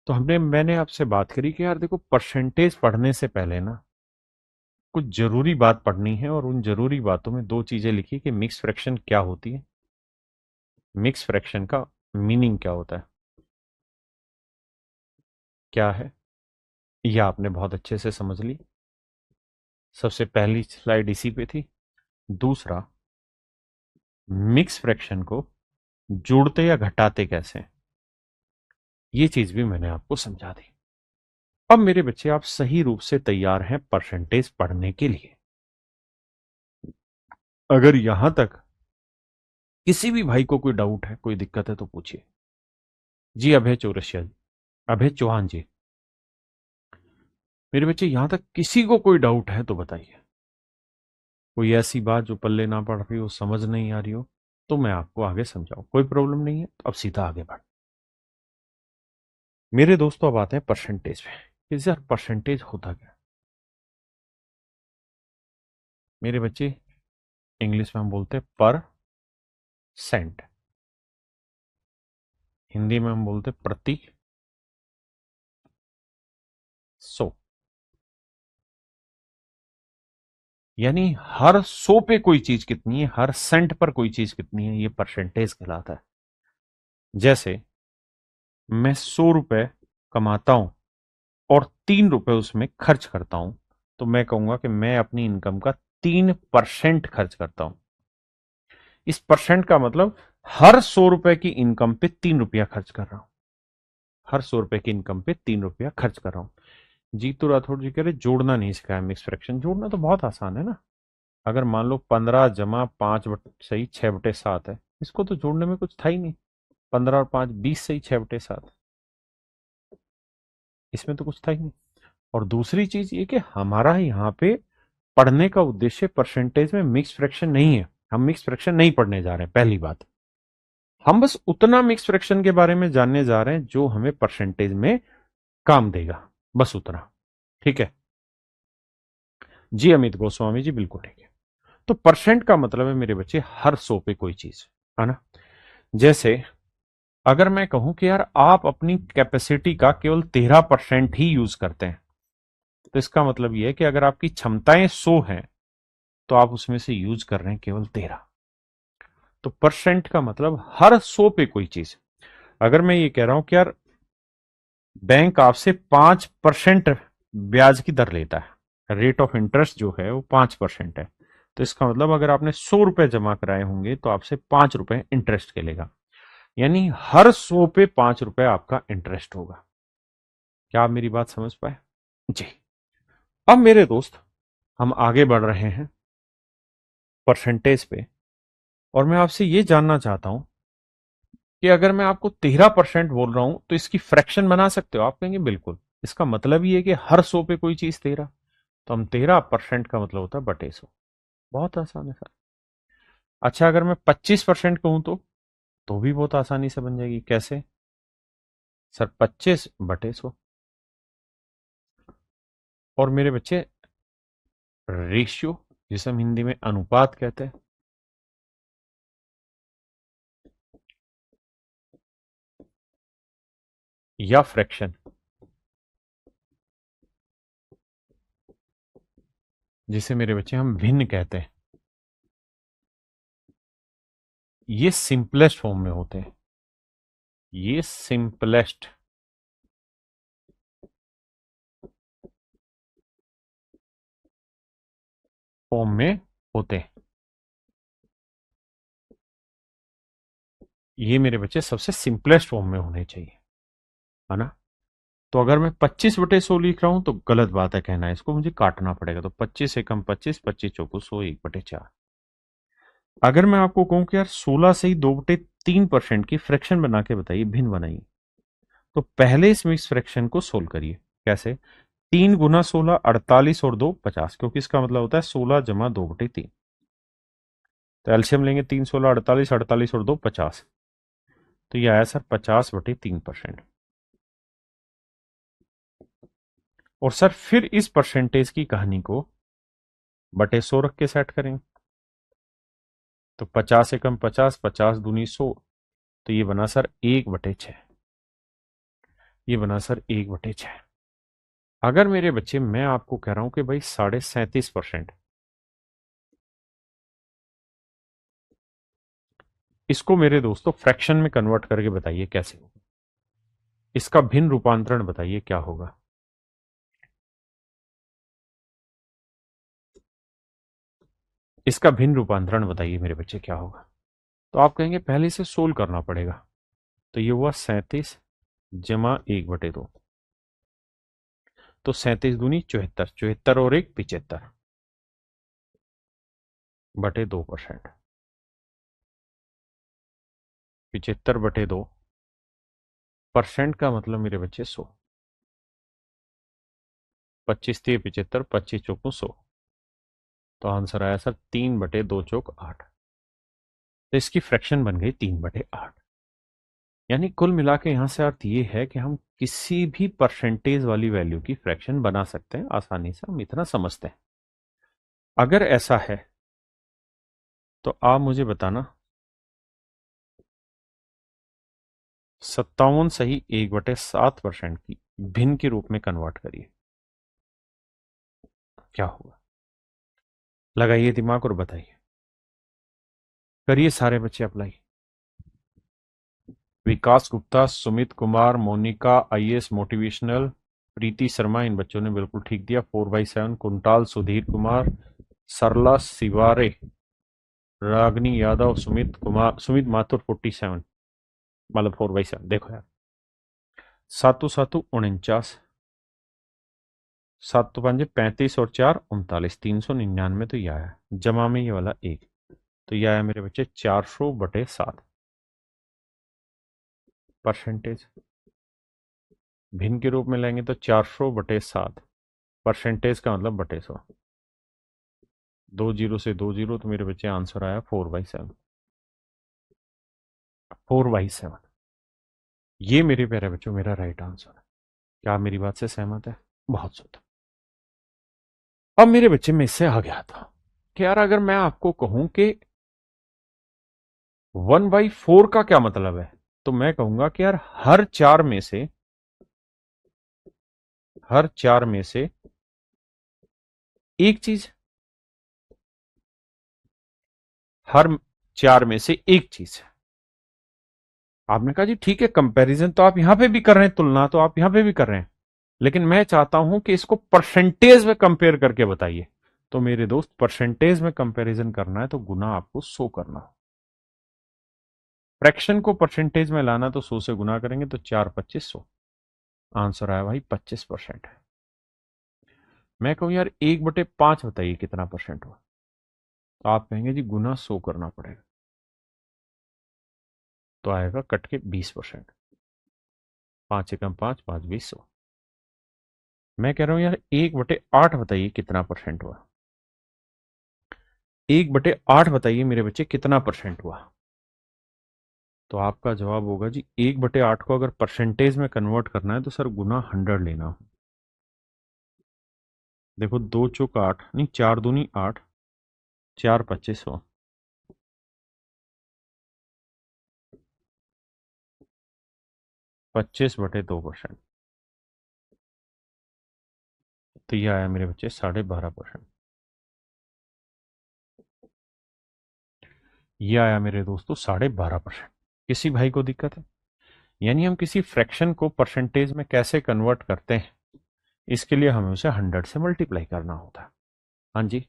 तो मैंने आपसे बात करी कि यार देखो, परसेंटेज पढ़ने से पहले ना कुछ जरूरी बात पढ़नी है, और उन जरूरी बातों में दो चीजें लिखी कि मिक्स फ्रैक्शन क्या होती है, मिक्स फ्रैक्शन का मीनिंग क्या होता है, क्या है, यह आपने बहुत अच्छे से समझ ली। सबसे पहली स्लाइड इसी पे थी। दूसरा, मिक्स फ्रैक्शन को जोड़ते या घटाते कैसे, ये चीज भी मैंने आपको समझा दी। अब मेरे बच्चे आप सही रूप से तैयार हैं परसेंटेज पढ़ने के लिए। अगर यहां तक किसी भी भाई को कोई डाउट है, कोई दिक्कत है, तो पूछिए। जी अभय चौरसिया जी, अभय चौहान जी, मेरे बच्चे यहां तक किसी को कोई डाउट है तो बताइए। कोई ऐसी बात जो पल्ले ना पड़ रही हो, समझ नहीं आ रही हो, तो मैं आपको आगे समझाऊं, कोई प्रॉब्लम नहीं है। तो अब सीधा आगे बढ़। मेरे दोस्तों अब आते हैं परसेंटेज पे। इस यार परसेंटेज होता क्या? मेरे बच्चे इंग्लिश में हम बोलते हैं पर सेंट, हिंदी में हम बोलते हैं प्रति सौ। यानी हर 100 पे कोई चीज कितनी है, हर सेंट पर कोई चीज कितनी है, ये परसेंटेज कहलाता है। जैसे मैं 100 रुपए कमाता हूं और 3 रुपए उसमें खर्च करता हूं, तो मैं कहूंगा कि मैं अपनी इनकम का 3% खर्च करता हूं। इस परसेंट का मतलब हर 100 रुपए की इनकम पे 3 रुपया खर्च कर रहा हूं। हर 100 रुपए की इनकम पे 3 रुपया खर्च कर रहा हूं। जीतू राठौड़ जी कह रहे जोड़ना नहीं सिखाया मिक्स फ्रैक्शन। जोड़ना तो बहुत आसान है ना। अगर मान लो 15 जमा 5 सही 6/7 है, इसको तो जोड़ने में कुछ था ही नहीं। 15 और 5 20 सही 6/7, इसमें तो कुछ था ही नहीं। और दूसरी चीज ये कि हमारा यहाँ पे पढ़ने का उद्देश्य परसेंटेज में मिक्स फ्रैक्शन नहीं है। हम मिक्स फ्रैक्शन नहीं पढ़ने जा रहे हैं, पहली बात। हम बस उतना मिक्स फ्रैक्शन के बारे में जानने जा रहे हैं जो हमें परसेंटेज में काम देगा, बस उतना। ठीक है जी अमित गोस्वामी जी, बिल्कुल ठीक है। तो परसेंट का मतलब है मेरे बच्चे हर 100 पे कोई चीज, है ना। जैसे अगर मैं कहूं कि यार आप अपनी कैपेसिटी का केवल 13% ही यूज करते हैं, तो इसका मतलब यह है कि अगर आपकी क्षमताएं 100 हैं तो आप उसमें से यूज कर रहे हैं केवल 13। तो परसेंट का मतलब हर 100 पे कोई चीज। अगर मैं ये कह रहा हूं कि यार बैंक आपसे 5% ब्याज की दर लेता है, रेट ऑफ इंटरेस्ट जो है वो 5% है, तो इसका मतलब अगर आपने 100 रुपए जमा कराए होंगे तो आपसे 5 रुपए इंटरेस्ट के लेगा। यानी हर 100 पे 5 रुपए आपका इंटरेस्ट होगा। क्या आप मेरी बात समझ पाए जी। अब मेरे दोस्त, हम आगे बढ़ रहे हैं परसेंटेज पे, और मैं आपसे ये जानना चाहता हूं कि अगर मैं आपको 13% बोल रहा हूं तो इसकी फ्रैक्शन बना सकते हो? आप कहेंगे बिल्कुल। इसका मतलब ये है कि हर 100 पे कोई चीज 13, तो हम 13% का मतलब होता है बटे 100। बहुत आसान है सर। अच्छा अगर मैं 25% कहूं तो भी बहुत आसानी से बन जाएगी। कैसे सर? 25/100। और मेरे बच्चे रेशियो, जिसे हम हिंदी में अनुपात कहते हैं, या फ्रैक्शन, जिसे मेरे बच्चे हम भिन्न कहते हैं, ये सिंपलेस्ट फॉर्म में होते हैं। ये सिंपलेस्ट फॉर्म में होते हैं। ये मेरे बच्चे सबसे सिंपलेस्ट फॉर्म में होने चाहिए, है ना। तो अगर मैं 25/100 लिख रहा हूं तो गलत बात है कहना, इसको मुझे काटना पड़ेगा। तो 25 एकम 25, 25 चौको 100, 1/4। अगर मैं आपको कहूं कि यार 16 से ही 2/3% की फ्रैक्शन बना के बताइए, भिन्न बनाइए, तो पहले इस मिक्स फ्रैक्शन को सोल्व करिए। कैसे? 3 गुना 16 48 और 2 50, क्योंकि इसका मतलब होता है 16 जमा 2/3। तो एल्शियम लेंगे, 3 16 48, 48 और 2 50, तो ये आया सर 50/3%। और सर फिर इस परसेंटेज की कहानी को बटे 100 रख के सेट करें, तो 50 एकम 50, 50 दूनी 100, तो ये बना सर 1/6। ये बना सर 1/6। अगर मेरे बच्चे मैं आपको कह रहा हूं कि भाई 37.5%, इसको मेरे दोस्तों फ्रैक्शन में कन्वर्ट करके बताइए कैसे होगा। इसका भिन्न रूपांतरण बताइए क्या होगा। इसका भिन्न रूपांतरण बताइए मेरे बच्चे क्या होगा। तो आप कहेंगे पहले इसे सोल्व करना पड़ेगा। तो ये हुआ 37 जमा 1/2, तो 37 दूनी 74, 74 और 1 75 बटे 2%। 75/2 परसेंट का मतलब मेरे बच्चे 100। 25 3 75, 25 चौको 100, तो आंसर आया सर 3/2 चौक 8। तो इसकी फ्रैक्शन बन गई 3/8। यानी कुल मिला के यहां से अर्थ ये है कि हम किसी भी परसेंटेज वाली वैल्यू की फ्रैक्शन बना सकते हैं आसानी से, हम इतना समझते हैं। अगर ऐसा है तो आप मुझे बताना, 57 सही 1/7% की भिन्न के रूप में कन्वर्ट करिए, क्या होगा? लगाइए दिमाग और बताइए। करिए सारे बच्चे अप्लाई। विकास गुप्ता, सुमित कुमार, मोनिका, आईएएस मोटिवेशनल, प्रीति शर्मा, इन बच्चों ने बिल्कुल ठीक दिया 4/7। कुंटाल, सुधीर कुमार, सरला सिवारे, रागनी यादव, सुमित कुमार, सुमित माथुर 47, मतलब 4/7। देखो यार, सातु सातु 49, सात पंजे 35 और 4 39, 399 तो यह आया। जमा में ये वाला एक, तो यह आया मेरे बच्चे 400/7। परसेंटेज भिन्न के रूप में लेंगे तो 400/7, परसेंटेज का मतलब बटे 100। 2 जीरो से 2 जीरो, तो मेरे बच्चे आंसर आया 4/7। 4/7, ये मेरे प्यारे बच्चों मेरा राइट आंसर है। क्या आप मेरी बात से सहमत है? बहुत सुंदर। अब मेरे बच्चे में इससे आ गया था कि यार अगर मैं आपको कहूं कि 1/4 का क्या मतलब है, तो मैं कहूंगा कि यार हर चार में से एक चीज, हर चार में से एक चीज। आपने कहा जी ठीक है, कंपैरिजन तो आप यहां पे भी कर रहे हैं, तुलना तो आप यहां पे भी कर रहे हैं, लेकिन मैं चाहता हूं कि इसको परसेंटेज में कंपेयर करके बताइए। तो मेरे दोस्त, परसेंटेज में कंपैरिजन करना है तो गुना आपको 100 करना हो। फ्रैक्शन को परसेंटेज में लाना तो 100 से गुना करेंगे तो 4 25 100, आंसर आया भाई 25% है। मैं कहूं यार 1/5 बताइए कितना परसेंट हुआ, तो आप कहेंगे जी गुना 100 करना पड़ेगा, तो आएगा कट के 20%। 5 एकम 5, 5 20 100। मैं कह रहा हूं यार 1/8 बताइए कितना परसेंट हुआ, 1/8 बताइए मेरे बच्चे कितना परसेंट हुआ। तो आपका जवाब होगा जी 1/8 को अगर परसेंटेज में कन्वर्ट करना है तो सर गुना 100 लेना। देखो 2 चौक 8, नहीं 4 दूनी 8, 4 25 100, 25/2%, तो ये आया मेरे बच्चे 12.5%। ये आया मेरे दोस्तों 12.5%। किसी भाई को दिक्कत है? यानी हम किसी फ्रैक्शन को परसेंटेज में कैसे कन्वर्ट करते हैं, इसके लिए हमें उसे 100 से मल्टीप्लाई करना होता है। हाँ जी।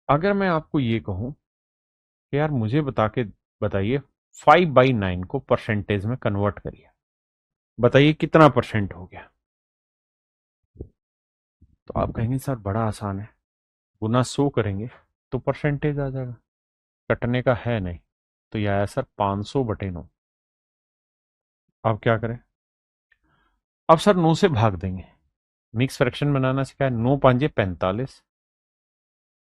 अगर मैं आपको ये कहूं कि यार मुझे बताइए 5/9 को परसेंटेज में कन्वर्ट करिए, बताइए कितना परसेंट हो गया। तो आप कहेंगे सर बड़ा आसान है, गुना 100 करेंगे तो परसेंटेज आ जाएगा, कटने का है नहीं, तो यह आया सर 500/9। अब क्या करें? अब सर 9 से भाग देंगे, मिक्स फ्रैक्शन बनाना सिखाया। 9 5 45,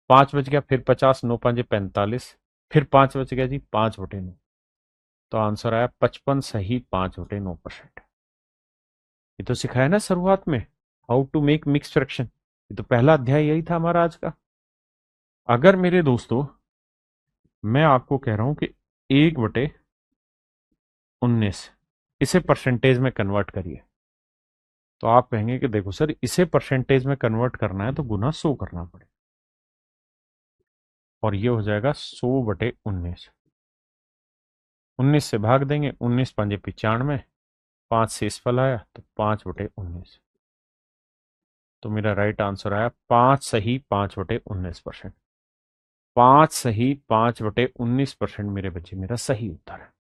5 बच गया, फिर 50, 9 5 45, फिर 5 बच गया जी 5/9, तो आंसर आया 55 सही 5/9%। ये तो सिखाया ना शुरुआत में, how to make mix fraction. ये तो पहला अध्याय यही था हमारा आज का। अगर मेरे दोस्तों मैं आपको कह रहा हूं कि 1/19 इसे परसेंटेज में कन्वर्ट करिए, तो आप कहेंगे कि देखो सर इसे परसेंटेज में कन्वर्ट करना है तो गुना 100 करना पड़ेगा, और ये हो जाएगा 100/19। 19 से भाग देंगे, 19 5 95, 5 से इस फल आया तो 5/19, तो मेरा राइट आंसर आया 5 सही 5/19%। 5 सही 5/19% मेरे बच्चे मेरा सही उत्तर है।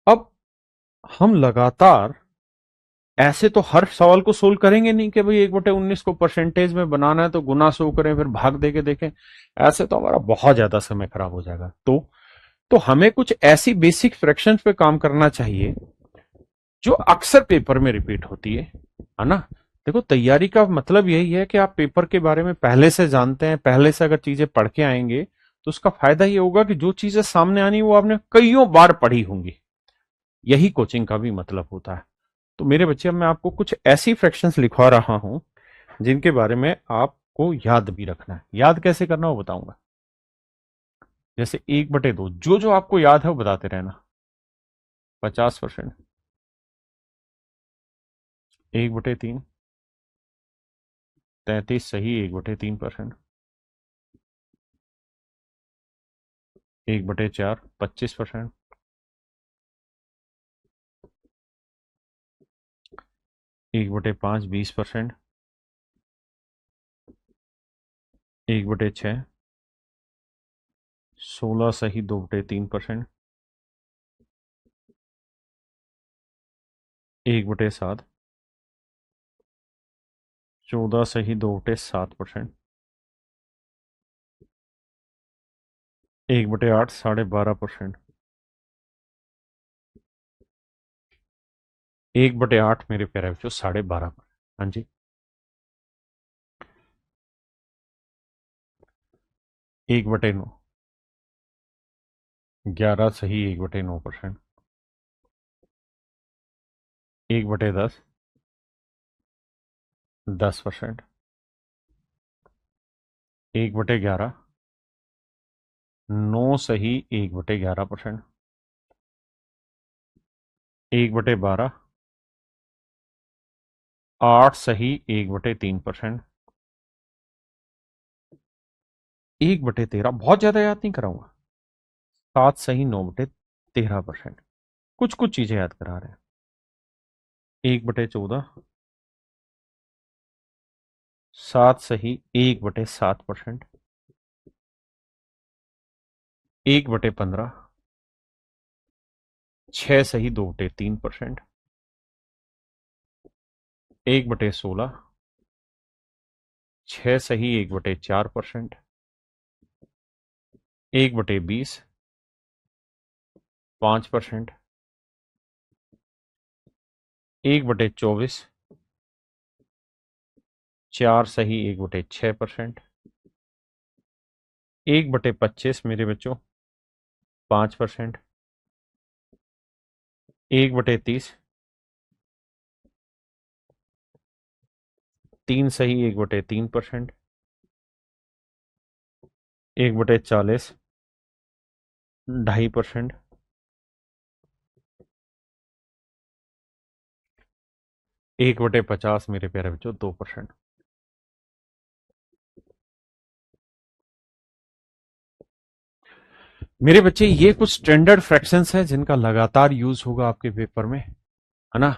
अब हम लगातार ऐसे तो हर सवाल को सोल्व करेंगे नहीं कि भाई 1/19 को परसेंटेज में बनाना है तो गुना 100 करें फिर भाग दे के देखें, ऐसे तो हमारा बहुत ज्यादा समय खराब हो जाएगा। तो हमें कुछ ऐसी बेसिक फ्रैक्शंस पे काम करना चाहिए जो अक्सर पेपर में रिपीट होती है ना। देखो तैयारी का मतलब यही है कि आप पेपर के बारे में पहले से जानते हैं, पहले से अगर चीजें पढ़ के आएंगे तो उसका फायदा ये होगा कि जो चीजें सामने आनी वो आपने कईयों बार पढ़ी होंगी। यही कोचिंग का भी मतलब होता है। तो मेरे बच्चे, अब मैं आपको कुछ ऐसी फ्रैक्शंस लिखवा रहा हूं जिनके बारे में आपको याद भी रखना है। याद कैसे करना वो बताऊंगा। जैसे 1/2, जो जो आपको याद है वो बताते रहना। 50%, 1/3, 33 सही 1/3%, 1/4 25%, 1/5 20%, 1/6 16 सही 2/3%, 1/7 14 सही 2/7%, 1/8 12.5%, 1/8 मेरे प्यारे बच्चों 12.5%। हाँ जी, 1/9 11 सही 1/9%, 1/10 10%, 1/11 9 सही 1/11%, 1/12 8 सही 1/3%, 1/13 बहुत ज्यादा याद नहीं कराऊंगा, 7 सही 9/13%। कुछ कुछ चीजें याद करा रहे हैं। 1/14 7 सही 1/7%, 1/15 6 सही 2/3%, 1/16 6 सही 1/4%, 1/20 5%, 1/24 4 सही 1/6%, 1/25 मेरे बच्चों 5%, 1/30 3 सही 1/3%, 1/40 2.5%, 1/50 मेरे प्यारे बच्चों 2%। मेरे बच्चे ये कुछ स्टैंडर्ड फ्रैक्शंस हैं जिनका लगातार यूज होगा आपके पेपर में, है ना।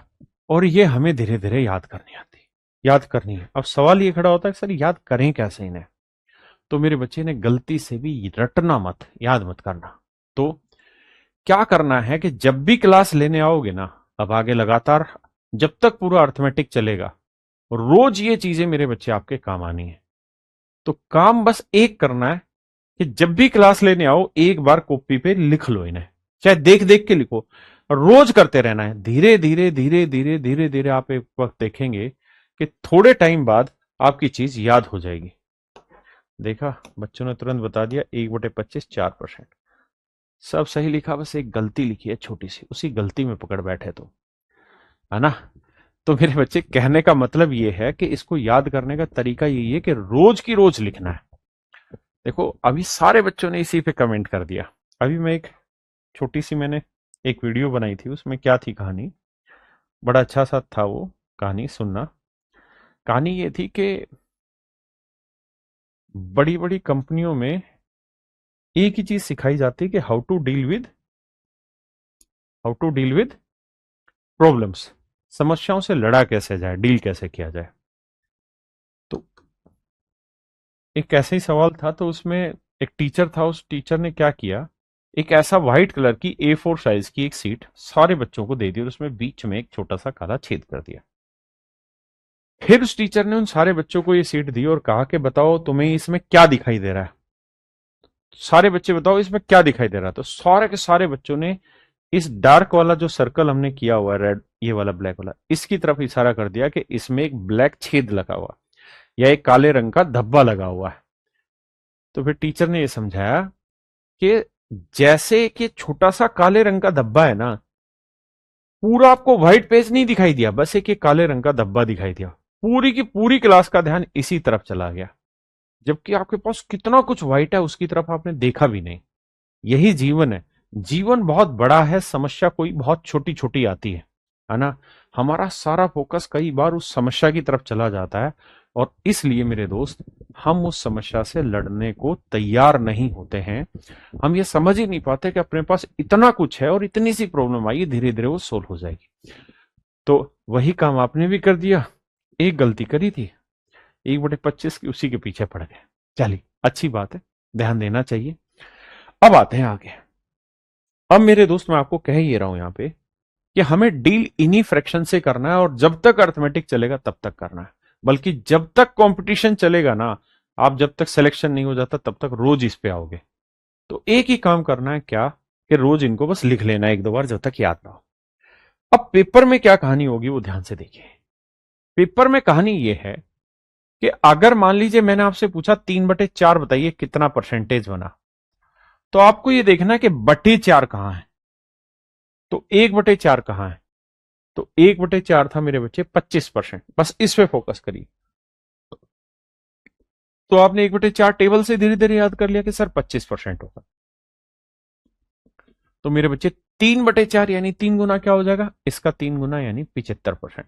और ये हमें धीरे धीरे याद करनी आती है, याद करनी है। अब सवाल ये खड़ा होता है कि सर याद करें कैसे इन्हें। तो मेरे बच्चे ने गलती से भी रटना मत, याद मत करना। तो क्या करना है कि जब भी क्लास लेने आओगे ना, अब आगे लगातार जब तक पूरा अर्थमेटिक चलेगा, रोज ये चीजें मेरे बच्चे आपके काम आनी है। तो काम बस एक करना है कि जब भी क्लास लेने आओ एक बार कॉपी पे लिख लो इन्हें, चाहे देख देख के लिखो। रोज करते रहना है। धीरे धीरे धीरे धीरे धीरे धीरे आप एक वक्त देखेंगे कि थोड़े टाइम बाद आपकी चीज याद हो जाएगी। देखा, बच्चों ने तुरंत बता दिया 1/25 4%। सब सही लिखा, बस एक गलती लिखी है छोटी सी, उसी गलती में पकड़ बैठे तो, है ना। तो मेरे बच्चे कहने का मतलब ये है कि इसको याद करने का तरीका यही है कि रोज की रोज लिखना है। देखो अभी सारे बच्चों ने इसी पे कमेंट कर दिया। अभी मैं एक छोटी सी मैंने एक वीडियो बनाई थी, उसमें क्या थी कहानी, बड़ा अच्छा सा था वो कहानी, सुनना। कहानी ये थी कि बड़ी बड़ी कंपनियों में एक ही चीज सिखाई जाती है कि how to deal with problems, समस्याओं से लड़ा कैसे जाए, डील कैसे किया जाए। तो एक ऐसे ही सवाल था, तो उसमें एक टीचर था, उस टीचर ने क्या किया, एक ऐसा व्हाइट कलर की A4 साइज की एक सीट सारे बच्चों को दे दी और उसमें बीच में एक छोटा सा काला छेद कर दिया। फिर उस टीचर ने उन सारे बच्चों को ये सीट दी और कहा कि बताओ तुम्हें इसमें क्या दिखाई दे रहा है, सारे बच्चे बताओ इसमें क्या दिखाई दे रहा है। तो सारे के सारे बच्चों ने इस डार्क वाला जो सर्कल हमने किया हुआ है, रेड ये वाला ब्लैक वाला, इसकी तरफ इशारा कर दिया कि इसमें एक ब्लैक छेद लगा हुआ या एक काले रंग का धब्बा लगा हुआ है। तो फिर टीचर ने यह समझाया कि जैसे कि छोटा सा काले रंग का धब्बा है ना, पूरा आपको व्हाइट पेज नहीं दिखाई दिया, बस एक काले रंग का धब्बा दिखाई दिया, पूरी की पूरी क्लास का ध्यान इसी तरफ चला गया, जबकि आपके पास कितना कुछ व्हाइट है उसकी तरफ आपने देखा भी नहीं। यही जीवन है। जीवन बहुत बड़ा है, समस्या कोई बहुत छोटी छोटी आती है ना। हमारा सारा फोकस कई बार उस समस्या की तरफ चला जाता है और इसलिए मेरे दोस्त हम उस समस्या से लड़ने को तैयार नहीं होते हैं। हम ये समझ ही नहीं पाते कि अपने पास इतना कुछ है और इतनी सी प्रॉब्लम आई, धीरे धीरे वो सोल्व हो जाएगी। तो वही काम आपने भी कर दिया, एक गलती करी थी, 1/25 की उसी के पीछे पड़ गए। चलिए अच्छी बात है, ध्यान देना चाहिए। अब आते हैं आगे। अब मेरे दोस्त मैं आपको कह ही रहा हूं यहां पे कि हमें डील इन्हीं फ्रैक्शन से करना है, और जब तक अर्थमेटिक चलेगा तब तक करना है। बल्कि जब तक कंपटीशन चलेगा ना, आप जब तक सिलेक्शन नहीं हो जाता तब तक रोज इस पे आओगे। तो एक ही काम करना है, क्या कि रोज इनको बस लिख लेना है 1-2 बार, जब तक याद ना हो। अब पेपर में क्या कहानी होगी वो ध्यान से देखिए। पेपर में कहानी ये है कि अगर मान लीजिए मैंने आपसे पूछा 3/4 बताइए कितना परसेंटेज बना, तो आपको ये देखना है कि बटे 4 कहां है, तो 1/4 कहां है। तो 1/4 था मेरे बच्चे 25%, बस इस पे फोकस करिए। तो आपने 1/4 टेबल से धीरे धीरे याद कर लिया कि सर 25% होगा। तो मेरे बच्चे 3/4 यानी 3 गुना क्या हो जाएगा, इसका 3 गुना यानी 75%।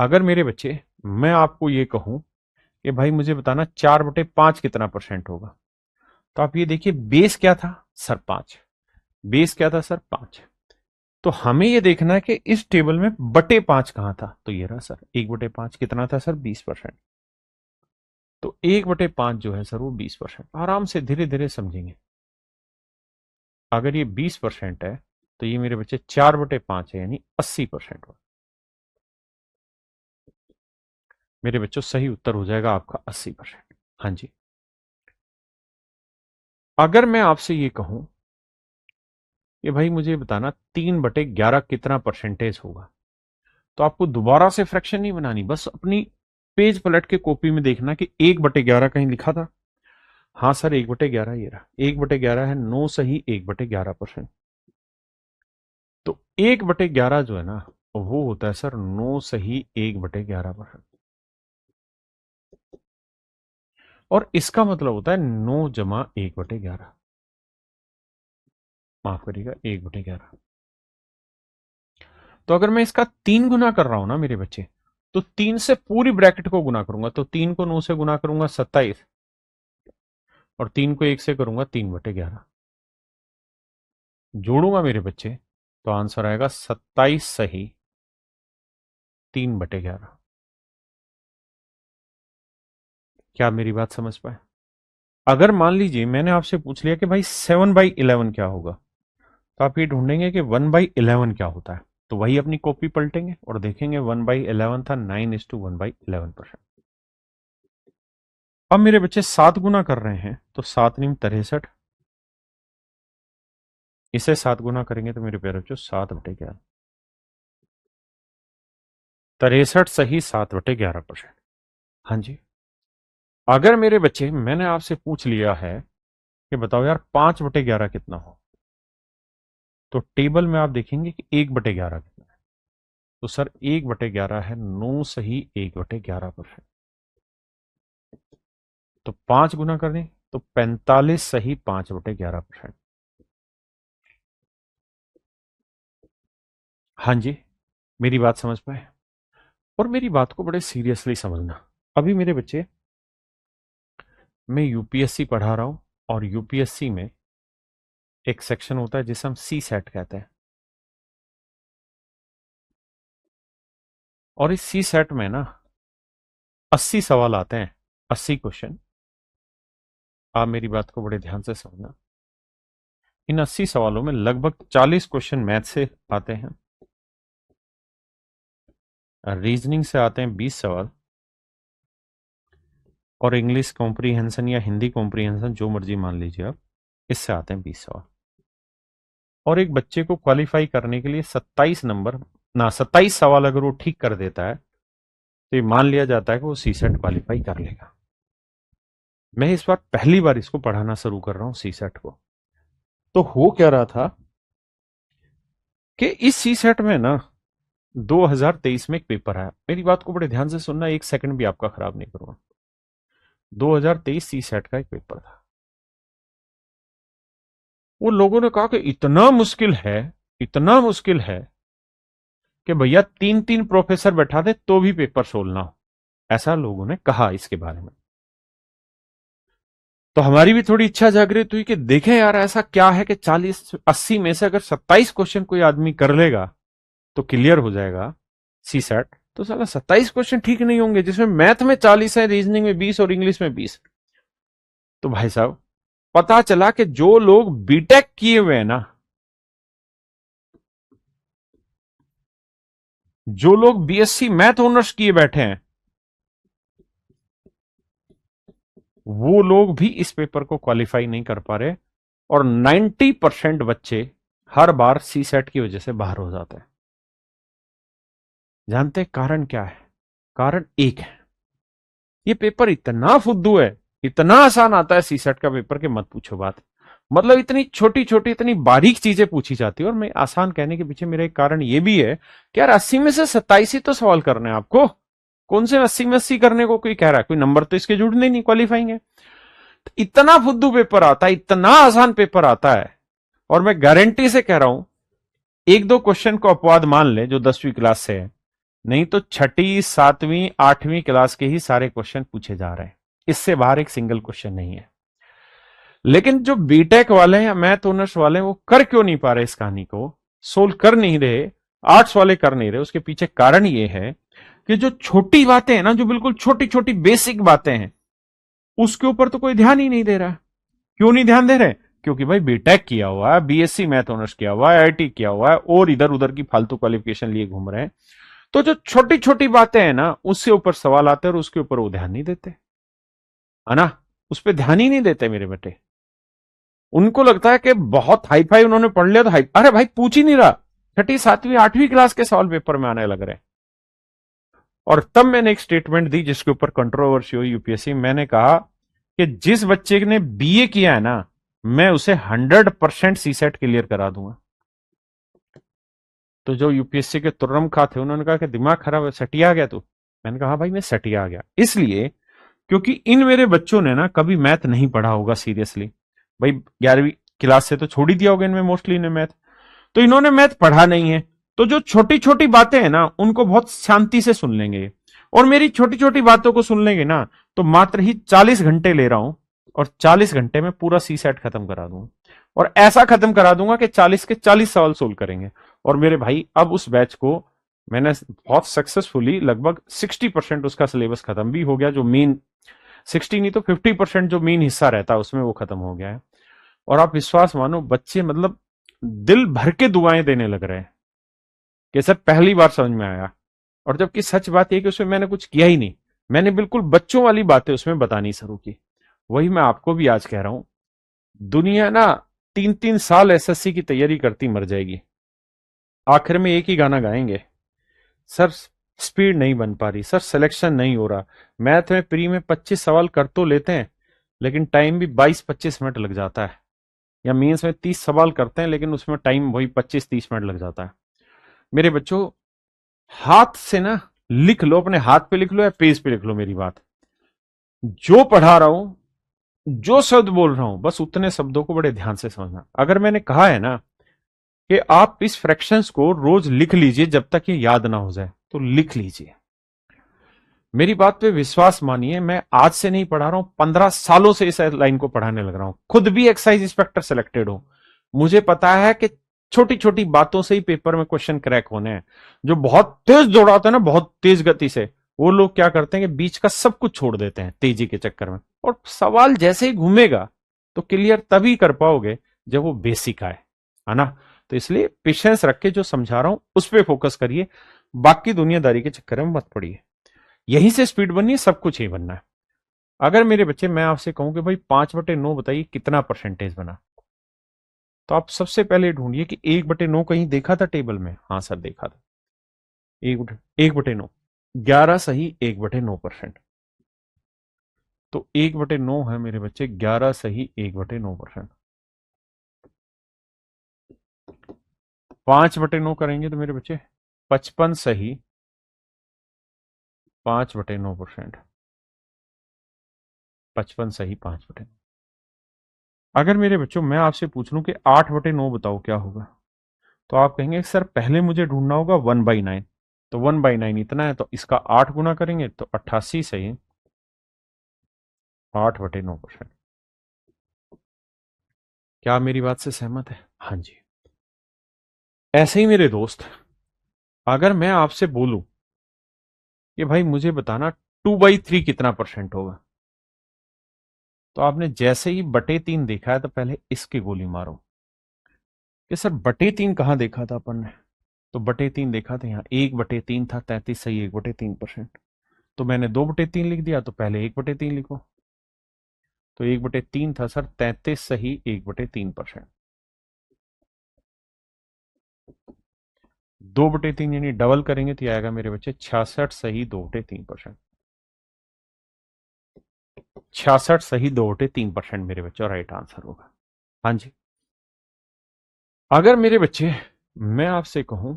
अगर मेरे बच्चे मैं आपको ये कहूं कि भाई मुझे बताना 4/5 कितना परसेंट होगा, तो आप ये देखिए बेस क्या था सर 5, बेस क्या था सर 5। तो हमें ये देखना है कि इस टेबल में बटे 5 कहां था, तो ये रहा सर 1/5 कितना था सर 20%। तो 1/5 जो है सर वो 20%। आराम से धीरे धीरे समझेंगे। अगर ये 20% है तो ये मेरे बच्चे 4/5 है यानी 80% हो। मेरे बच्चों सही उत्तर हो जाएगा आपका 80%। हाँ जी। अगर मैं आपसे ये कहूं कि भाई मुझे बताना 3/11 कितना परसेंटेज होगा, तो आपको दोबारा से फ्रैक्शन नहीं बनानी, बस अपनी पेज पलट के कॉपी में देखना कि 1/11 कहीं लिखा था। हाँ सर 1/11 ये रहा, 1/11 है, 9 सही 1/11%। तो 1/11 जो है ना वो होता है सर 9 सही 1/11%। और इसका मतलब होता है 9 जमा 1/11, माफ करिएगा 1/11। तो अगर मैं इसका 3 गुना कर रहा हूं ना मेरे बच्चे, तो 3 से पूरी ब्रैकेट को गुना करूंगा, तो 3 को 9 से गुना करूंगा 27, और 3 को 1 से करूंगा 3/11, जोड़ूंगा मेरे बच्चे, तो आंसर आएगा 27 सही 3/11। क्या आप मेरी बात समझ पाए? अगर मान लीजिए मैंने आपसे पूछ लिया कि भाई 7/11 क्या होगा, तो आप ये ढूंढेंगे कि 1/11 क्या होता है, तो वही अपनी कॉपी पलटेंगे और देखेंगे 1/11 था 9:1/11%। अब मेरे बच्चे 7 गुना कर रहे हैं, तो 7×9 = 63, इसे 7 गुना करेंगे तो मेरे प्यारे बच्चों 7/11, 63 सही 7/11%। हाँ जी। अगर मेरे बच्चे मैंने आपसे पूछ लिया है कि बताओ यार 5/11 कितना हो, तो टेबल में आप देखेंगे कि 1/11 कितना है, तो सर 1/11 है 9 सही 1/11%। तो 5 गुना कर दें तो 45 सही 5/11%। हाँ जी, मेरी बात समझ पाए? और मेरी बात को बड़े सीरियसली समझना। अभी मेरे बच्चे मैं यूपीएससी पढ़ा रहा हूं, और यूपीएससी में एक सेक्शन होता है जिसे हम सी सेट कहते हैं, और इस सी सेट में ना 80 सवाल आते हैं, 80 क्वेश्चन। आप मेरी बात को बड़े ध्यान से समझना। इन 80 सवालों में लगभग 40 क्वेश्चन मैथ से आते हैं, रीजनिंग से आते हैं 20 सवाल, और इंग्लिश कॉम्प्रीहेंशन या हिंदी कॉम्प्रीहेंशन जो मर्जी मान लीजिए आप, इससे आते हैं 20 सवाल। और एक बच्चे को क्वालिफाई करने के लिए 27 नंबर ना 27 सवाल अगर वो ठीक कर देता है, तो ये मान लिया जाता है कि वो सी सेट क्वालिफाई कर लेगा। मैं इस बार पहली बार इसको पढ़ाना शुरू कर रहा हूं सी सेट को। तो हो क्या रहा था कि इस सी सेट में ना 2023 में एक पेपर आया। मेरी बात को बड़े ध्यान से सुनना, एक सेकंड भी आपका खराब नहीं करूंगा। 2023 सी सेट का एक पेपर था। वो लोगों ने कहा कि इतना मुश्किल है, इतना मुश्किल है कि भैया 3-3 प्रोफेसर बैठा दे तो भी पेपर सोल्व ना हो, ऐसा लोगों ने कहा इसके बारे में। तो हमारी भी थोड़ी इच्छा जागृत हुई कि देखें यार ऐसा क्या है कि 40-80 में से अगर 27 क्वेश्चन कोई आदमी कर लेगा, तो क्लियर हो जाएगा सी सेट। तो साला 27 क्वेश्चन ठीक नहीं होंगे, जिसमें मैथ में 40 है, रीजनिंग में 20 और इंग्लिश में 20। तो भाई साहब पता चला कि जो लोग बीटेक किए हुए हैं ना, जो लोग बीएससी मैथ ऑनर्स किए बैठे हैं, वो लोग भी इस पेपर को क्वालिफाई नहीं कर पा रहे। और 90% बच्चे हर बार सी सेट की वजह से बाहर हो जाते हैं। जानते हैं कारण क्या है? कारण एक है, ये पेपर इतना फुद्दू है, इतना आसान आता है सी सेट का पेपर के मत पूछो बात। मतलब इतनी छोटी छोटी इतनी बारीक चीजें पूछी जाती है। और मैं आसान कहने के पीछे मेरा एक कारण ये भी है कि यार 80 में से 27 ही तो सवाल करने हैं आपको। कौन से 80 में 80 करने को कोई कह रहा है? कोई नंबर तो इसके जुड़ने नहीं, क्वालिफाइंग है। तो इतना फुद्दू पेपर आता है, इतना आसान पेपर आता है। और मैं गारंटी से कह रहा हूं, एक दो क्वेश्चन को अपवाद मान ले जो 10वीं क्लास से है, नहीं तो छठी, सातवीं, आठवीं क्लास के ही सारे क्वेश्चन पूछे जा रहे हैं। इससे बाहर एक सिंगल क्वेश्चन नहीं है। लेकिन जो बीटेक वाले हैं या मैथ ऑनर्स वाले हैं, वो कर क्यों नहीं पा रहे? इस कहानी को सोल्व कर नहीं रहे, आर्ट्स वाले कर नहीं रहे। उसके पीछे कारण ये है कि जो छोटी बातें हैं ना, जो बिल्कुल छोटी छोटी बेसिक बातें हैं, उसके ऊपर तो कोई ध्यान ही नहीं दे रहा। क्यों नहीं ध्यान दे रहे? क्योंकि भाई बीटेक किया हुआ है, बीएससी मैथ ऑनर्स किया हुआ है, आईआईटी किया हुआ है, और इधर उधर की फालतू क्वालिफिकेशन लिए घूम रहे हैं। तो जो छोटी छोटी बातें हैं ना, उससे ऊपर सवाल आते हैं और उसके ऊपर वो ध्यान नहीं देते, है ना। उस पर ध्यान ही नहीं देते मेरे बेटे। उनको लगता है कि बहुत हाई फाई उन्होंने पढ़ लिया तो हाई। अरे भाई पूछ ही नहीं रहा, छठी, सातवीं, आठवीं क्लास के सवाल पेपर में आने लग रहे हैं। और तब मैंने एक स्टेटमेंट दी जिसके ऊपर कंट्रोवर्सी हुई यूपीएससी। मैंने कहा कि जिस बच्चे ने बीए किया है ना, मैं उसे 100% सी सेट क्लियर करा दूंगा। तो जो यूपीएससी के तुर्रम खा थे, उन्होंने कहा कि दिमाग खराब है, सटिया गया तू। मैंने कहा हाँ भाई मैं सटिया गया, इसलिए क्योंकि इन मेरे बच्चों ने ना कभी मैथ नहीं पढ़ा होगा सीरियसली। भाई 11वीं क्लास से तो छोड़ ही दिया होगा इनमें मोस्टली ने मैथ। तो इन्होंने मैथ पढ़ा नहीं है। तो जो छोटी छोटी बातें हैं ना, उनको बहुत शांति से सुन लेंगे। और मेरी छोटी छोटी बातों को सुन लेंगे ना, तो मात्र ही 40 घंटे ले रहा हूं, और 40 घंटे में पूरा सी सेट खत्म करा दूंगा। और ऐसा खत्म करा दूंगा कि 40 के 40 सवाल सोल्व करेंगे। और मेरे भाई अब उस बैच को मैंने बहुत सक्सेसफुली लगभग 60% उसका सिलेबस खत्म भी हो गया। जो मेन 60 नहीं तो 50% जो मेन हिस्सा रहता है उसमें वो खत्म हो गया है। और आप विश्वास मानो, बच्चे मतलब दिल भर के दुआएं देने लग रहे हैं कि सर पहली बार समझ में आया। और जबकि सच बात यह कि उसमें मैंने कुछ किया ही नहीं, मैंने बिल्कुल बच्चों वाली बातें उसमें बतानी शुरू की। वही मैं आपको भी आज कह रहा हूं, दुनिया ना 3-3 साल एसएससी की तैयारी करती मर जाएगी, आखिर में एक ही गाना गाएंगे, सर स्पीड नहीं बन पा रही, सर सिलेक्शन नहीं हो रहा। मैथ में प्री में 25 सवाल कर तो लेते हैं, लेकिन टाइम भी 22-25 मिनट लग जाता है। या मेंस में 30 सवाल करते हैं, लेकिन उसमें टाइम वही 25-30 मिनट लग जाता है। मेरे बच्चों, हाथ से ना लिख लो, अपने हाथ पे लिख लो या पेज पे लिख लो मेरी बात। जो पढ़ा रहा हूं, जो शब्द बोल रहा हूं, बस उतने शब्दों को बड़े ध्यान से समझना। अगर मैंने कहा है ना कि आप इस फ्रैक्शंस को रोज लिख लीजिए जब तक ये याद ना हो जाए, तो लिख लीजिए। मेरी बात पे विश्वास मानिए, मैं आज से नहीं पढ़ा रहा हूं, 15 सालों से इस लाइन को पढ़ाने लग रहा हूं। खुद भी एक्साइज इंस्पेक्टर सेलेक्टेड हूं। मुझे पता है कि छोटी छोटी बातों से ही पेपर में क्वेश्चन क्रैक होने हैं। जो बहुत तेज दौड़ाते हैं ना, बहुत तेज गति से, वो लोग क्या करते हैं कि बीच का सब कुछ छोड़ देते हैं तेजी के चक्कर में। और सवाल जैसे ही घूमेगा तो क्लियर तभी कर पाओगे जब वो बेसिक आए, है ना। तो इसलिए पेशेंस रख के जो समझा रहा हूं उस पर फोकस करिए, बाकी दुनियादारी के चक्कर में मत पड़िए। यहीं से स्पीड बननी है, सब कुछ ही बनना है। अगर मेरे बच्चे मैं आपसे कहूं कि भाई 5/9 बताइए कितना परसेंटेज बना, तो आप सबसे पहले ढूंढिए कि 1/9 कहीं देखा था टेबल में। हाँ सर देखा था, 1/9, 11 सही 1/9%। तो 1/9 है मेरे बच्चे, 11 सही 1/9%। 5/9 करेंगे तो मेरे बच्चे 55 सही 5/9%। 55 सही 5/9। अगर मेरे बच्चों मैं आपसे पूछ लूं कि 8/9 बताओ क्या होगा, तो आप कहेंगे सर पहले मुझे ढूंढना होगा 1/9। तो 1/9 इतना है, तो इसका 8 गुना करेंगे तो 88 सही 8/9%। क्या आप मेरी बात से सहमत है? हाँ जी। ऐसे ही मेरे दोस्त, अगर मैं आपसे बोलूं कि भाई मुझे बताना 2/3 कितना परसेंट होगा, तो आपने जैसे ही बटे 3 देखा है तो पहले इसकी गोली मारो कि सर बटे 3 कहां देखा था अपन ने। तो बटे 3 देखा था यहाँ, 1/3 था, 33 सही 1/3%। तो मैंने 2/3 लिख दिया, तो पहले 1/3 लिखो। तो 1/3 था सर, 33 सही 1/3%। 2/3 यानी डबल करेंगे तो ये आएगा मेरे बच्चे 66 सही 2/3%। 66 सही 2/3% मेरे बच्चों राइट आंसर होगा। हाँ जी। अगर मेरे बच्चे मैं आपसे कहूं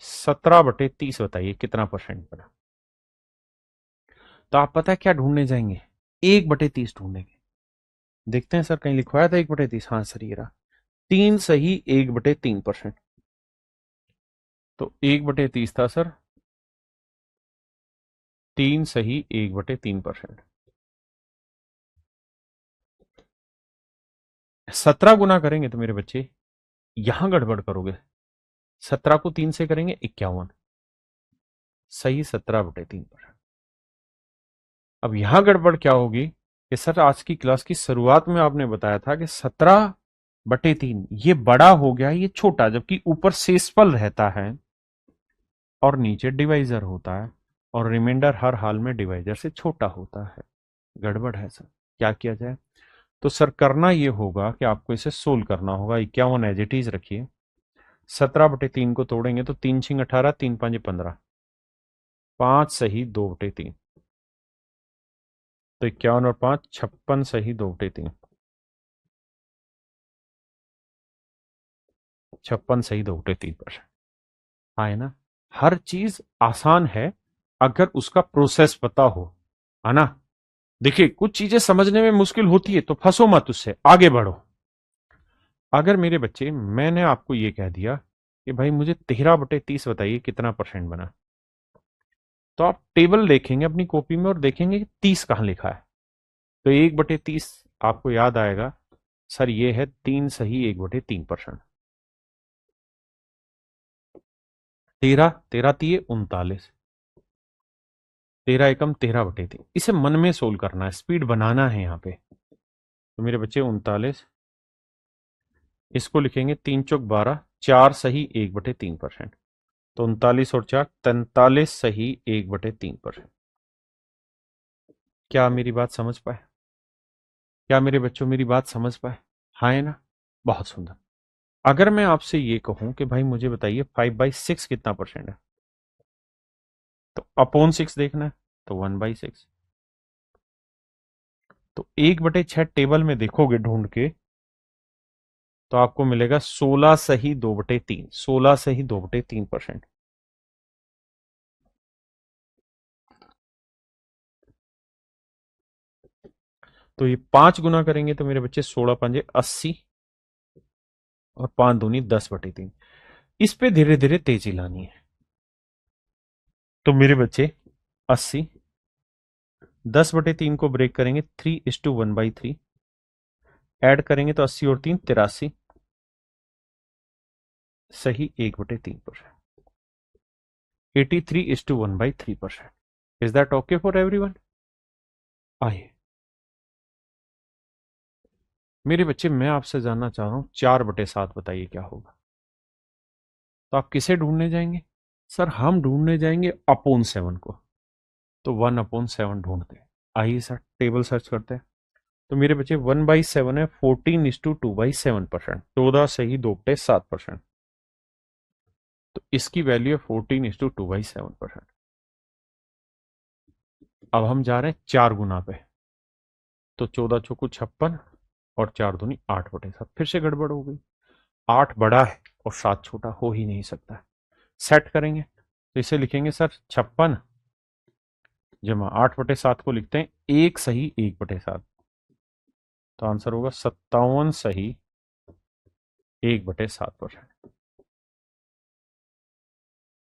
17/30 बताइए कितना परसेंट बना, तो आप पता है क्या ढूंढने जाएंगे, 1/30 ढूंढेंगे। देखते हैं सर कहीं लिखवाया था 1/30, हाँ सर ये रहा, 3 सही 1/3%। तो 1/30 था सर, 3 सही 1/3%। 17 गुना करेंगे तो मेरे बच्चे यहां गड़बड़ करोगे, 17 को 3 से करेंगे 51 सही 17/3%। अब यहां गड़बड़ क्या होगी कि सर आज की क्लास की शुरुआत में आपने बताया था कि 17/3 ये बड़ा हो गया, ये छोटा, जबकि ऊपर शेषफल रहता है और नीचे डिवाइजर होता है, और रिमाइंडर हर हाल में डिवाइजर से छोटा होता है। गड़बड़ है सर, क्या किया जाए। तो सर करना ये होगा कि आपको इसे सोल्व करना होगा। 51 एज इट इज रखिए, 17/3 को तोड़ेंगे तो 3×6 = 18, 3×5 = 15, 5 सही 2/3। तो 51 और 5 56 सही 2/3, 56 सही 2/3%। हाँ है ना, हर चीज आसान है अगर उसका प्रोसेस पता हो, है ना। देखिए कुछ चीजें समझने में मुश्किल होती है तो फंसो मत, उससे आगे बढ़ो। अगर मेरे बच्चे मैंने आपको ये कह दिया कि भाई मुझे 13/30 बताइए कितना परसेंट बना, तो आप टेबल देखेंगे अपनी कॉपी में और देखेंगे कि 30 कहां लिखा है। तो 1/30 आपको याद आएगा सर, ये है 3 सही 1/3%। 13 13 तिये 39, 13 एकम 13/3। इसे मन में सोल्व करना है, स्पीड बनाना है यहाँ पे। तो मेरे बच्चे 39, इसको लिखेंगे 3×4 = 4 सही 1/3%। तो 39 और 4 43 सही 1/3%। क्या मेरी बात समझ पाए, क्या मेरे बच्चों मेरी बात समझ पाए, हाँ है ना, बहुत सुंदर। अगर मैं आपसे ये कहूं कि भाई मुझे बताइए 5/6 कितना परसेंट है, तो अपॉन 6 देखना है, तो 1/6। तो 1/6 टेबल में देखोगे ढूंढ के तो आपको मिलेगा 16 सही 2/3, 16 सही 2/3%। तो ये 5 गुना करेंगे तो मेरे बच्चे 16×5 = 80, और 5×2 = 10/3। इस पे धीरे धीरे तेजी लानी है। तो मेरे बच्चे 80, 10/3 को ब्रेक करेंगे 3:1/3, ऐड करेंगे तो 80 और 3 83 सही 1/3%। 83:1/3%। Is that okay for everyone? आइए मेरे बच्चे मैं आपसे जानना चाह रहा हूं 4/7 बताइए क्या होगा। तो आप किसे ढूंढने जाएंगे, सर हम ढूंढने जाएंगे अपॉन 7 को। तो 1/7 ढूंढते हैं, आइए सर टेबल सर्च करते हैं। तो मेरे बच्चे 1/7 है, 14:2/7%, 14 सही 2/7%। तो इसकी वैल्यू है 14:2/7%। अब हम जा रहे हैं 4 गुना पे, तो 14 चौको 56 और 4 दूनी 8/7। फिर से गड़बड़ हो गई, 8 बड़ा है और 7 छोटा, हो ही नहीं सकता। सेट करेंगे तो इसे लिखेंगे सर 56 जमा 8/7 को लिखते हैं 1 सही 1/7। तो आंसर होगा 57 सही 1/7%।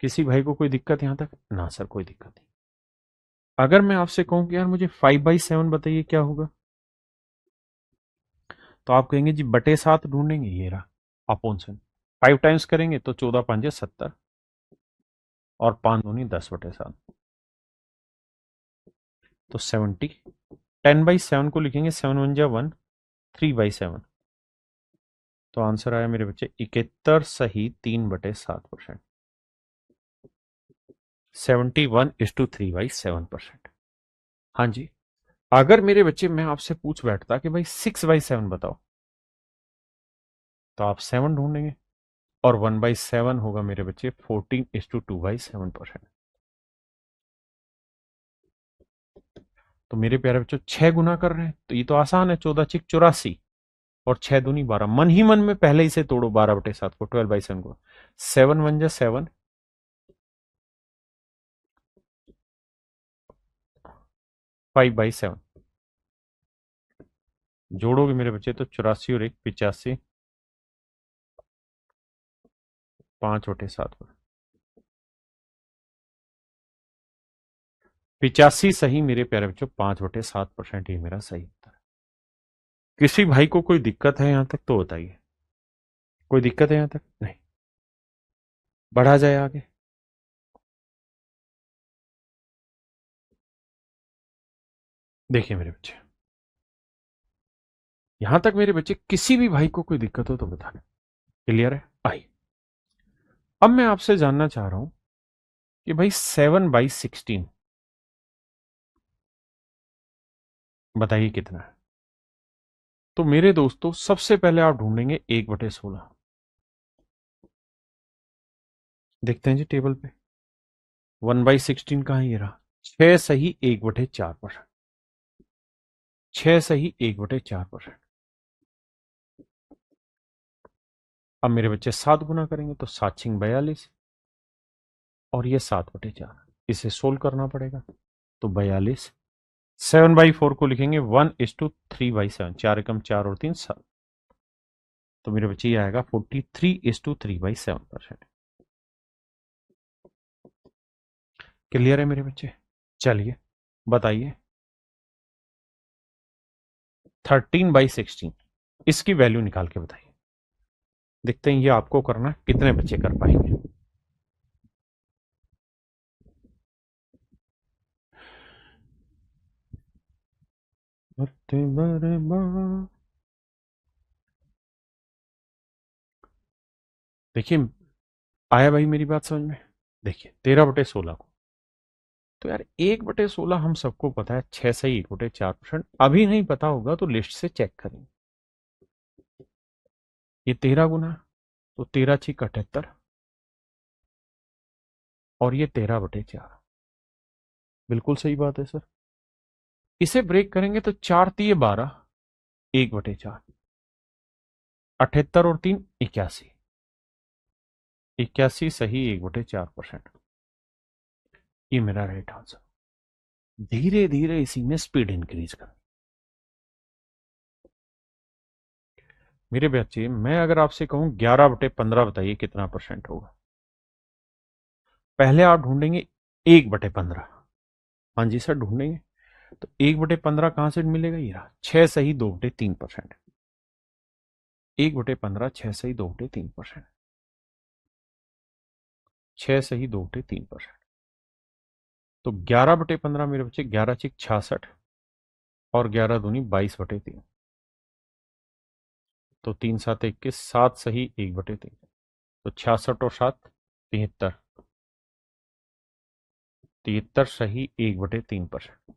किसी भाई को कोई दिक्कत यहां तक ना, सर कोई दिक्कत नहीं। अगर मैं आपसे कहूं कि यार मुझे 5/7 बताइए क्या होगा, तो आप कहेंगे जी बटे 7 ढूंढेंगे, ये रहा अपॉन 7। 5 टाइम्स करेंगे तो 14 5 70 और 5 दूनी 10/7 तो 70। 10/7 को लिखेंगे 7 1 जा 1, 3/7 तो आंसर आया मेरे बच्चे 71 सही 3/7%। 71:3/7%। हाँ जी। अगर मेरे बच्चे मैं आपसे पूछ बैठता कि भाई 6/7 बताओ तो आप 7 ढूंढेंगे और 1/7 होगा मेरे बच्चे 14:2/7%। तो मेरे प्यारे बच्चों 6 गुना कर रहे हैं तो ये तो आसान है, 14×6 = 84 और 6 दूनी 12। मन ही मन में पहले इसे तोड़ो 12/7 को, 12/7 को। 7 1 जा 7, 5/7 जोड़ोगे मेरे बच्चे तो 84 और 1 85, 5/7 पर 85 सही मेरे प्यारे बच्चों, 5/7% ही मेरा सही उत्तर है। किसी भाई को कोई दिक्कत है यहां तक तो बताइए। कोई दिक्कत है यहां तक? नहीं। बढ़ा जाए आगे। देखिए मेरे बच्चे, यहां तक मेरे बच्चे किसी भी भाई को कोई दिक्कत हो तो बताना। क्लियर है? आई अब मैं आपसे जानना चाह रहा हूं कि भाई 7/16 बताइए कितना है। तो मेरे दोस्तों सबसे पहले आप ढूंढेंगे 1/16। देखते हैं जी टेबल पे 1/16 कहां, ये रहा। 6 सही 1/4%। 6 सही 1/4%। अब मेरे बच्चे 7 गुना करेंगे तो 7×6 = 42 और ये 7/4 इसे सोल्व करना पड़ेगा तो 42। 7/4 को लिखेंगे 1:3/7, 4 × 4 और 3 7 तो मेरे बच्चे ये आएगा 43:3/7%। क्लियर है मेरे बच्चे? चलिए बताइए 13/16 इसकी वैल्यू निकाल के बताइए। देखते हैं ये आपको करना कितने बच्चे कर पाएंगे। देखिए आया भाई मेरी बात समझ में? देखिए 13/16 को तो यार 1/16 हम सबको पता है, 6 सही 1/4%। अभी नहीं पता होगा तो लिस्ट से चेक करेंगे। ये 13 गुना तो 13×6 = 78 और ये 13/4 बिल्कुल सही बात है सर। इसे ब्रेक करेंगे तो 4×3 = 12, 1/4 78 और 3 81, 81 सही 1/4%। ये मेरा राइट आंसर। धीरे धीरे इसी में स्पीड इंक्रीज कर। मेरे बच्चे मैं अगर आपसे कहूं 11/15 बताइए कितना परसेंट होगा। पहले आप ढूंढेंगे 1/15। हाँ जी सर ढूंढेंगे तो 1/15 कहां से मिलेगा, ये रहा 6 सही 2/3%। 1/15 6 सही 2/3%। 6 सही 2/3%। तो 11/15 मेरे बच्चे 11×6 = 66 और 11 दूनी 22/3 तो 3×7 = 21, 7 सही 1/3 तो 66 और 7 73, 73 सही 1/3%।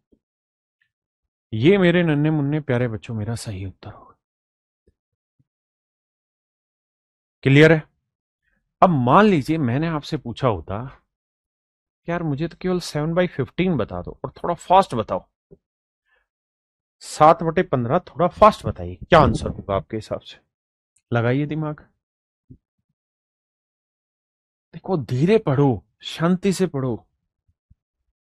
ये मेरे नन्हे मुन्ने प्यारे बच्चों मेरा सही उत्तर होगा। क्लियर है? अब मान लीजिए मैंने आपसे पूछा होता कि यार मुझे तो केवल 7/15 बता दो और थोड़ा फास्ट बताओ। 7/15 थोड़ा फास्ट बताइए, क्या आंसर होगा आपके हिसाब से? लगाइए दिमाग। देखो धीरे पढ़ो, शांति से पढ़ो,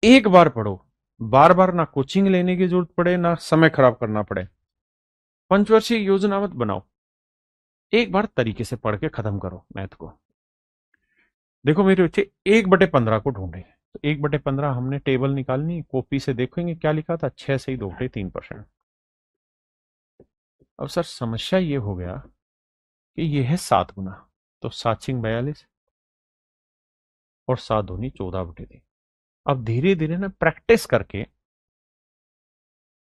एक बार पढ़ो, बार बार ना कोचिंग लेने की जरूरत पड़े ना समय खराब करना पड़े। पंचवर्षीय योजना मत बनाओ, एक बार तरीके से पढ़ के खत्म करो मैथ को। देखो मेरे बच्चे 1/15 को ढूंढे तो 1/15 हमने टेबल निकालनी, कॉपी से देखेंगे क्या लिखा था, 6 सही 2/3%। अब सर समस्या ये हो गया कि ये है 7 गुना तो 7×42 और 7×2 14/3। अब धीरे धीरे ना प्रैक्टिस करके,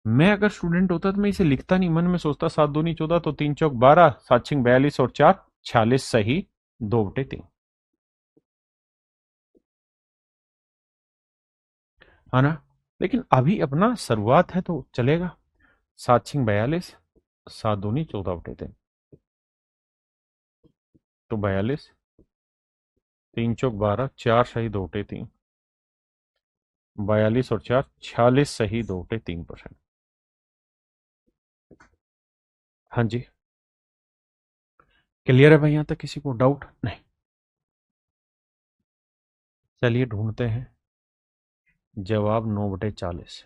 मैं अगर स्टूडेंट होता तो मैं इसे लिखता नहीं, मन में सोचता 7×2 14, तो 3×4 12, 7×42 और 4 46, सही 2/3, है ना। लेकिन अभी अपना शुरुआत है तो चलेगा। 7×42, 7×2 14/3, तो 42, 3×4 12, 4 सही 2/3, 42 और 4 46, सही 2/3%। हाँ जी, क्लियर है भाई, यहां तक किसी को डाउट नहीं? चलिए ढूंढते हैं जवाब। 9/40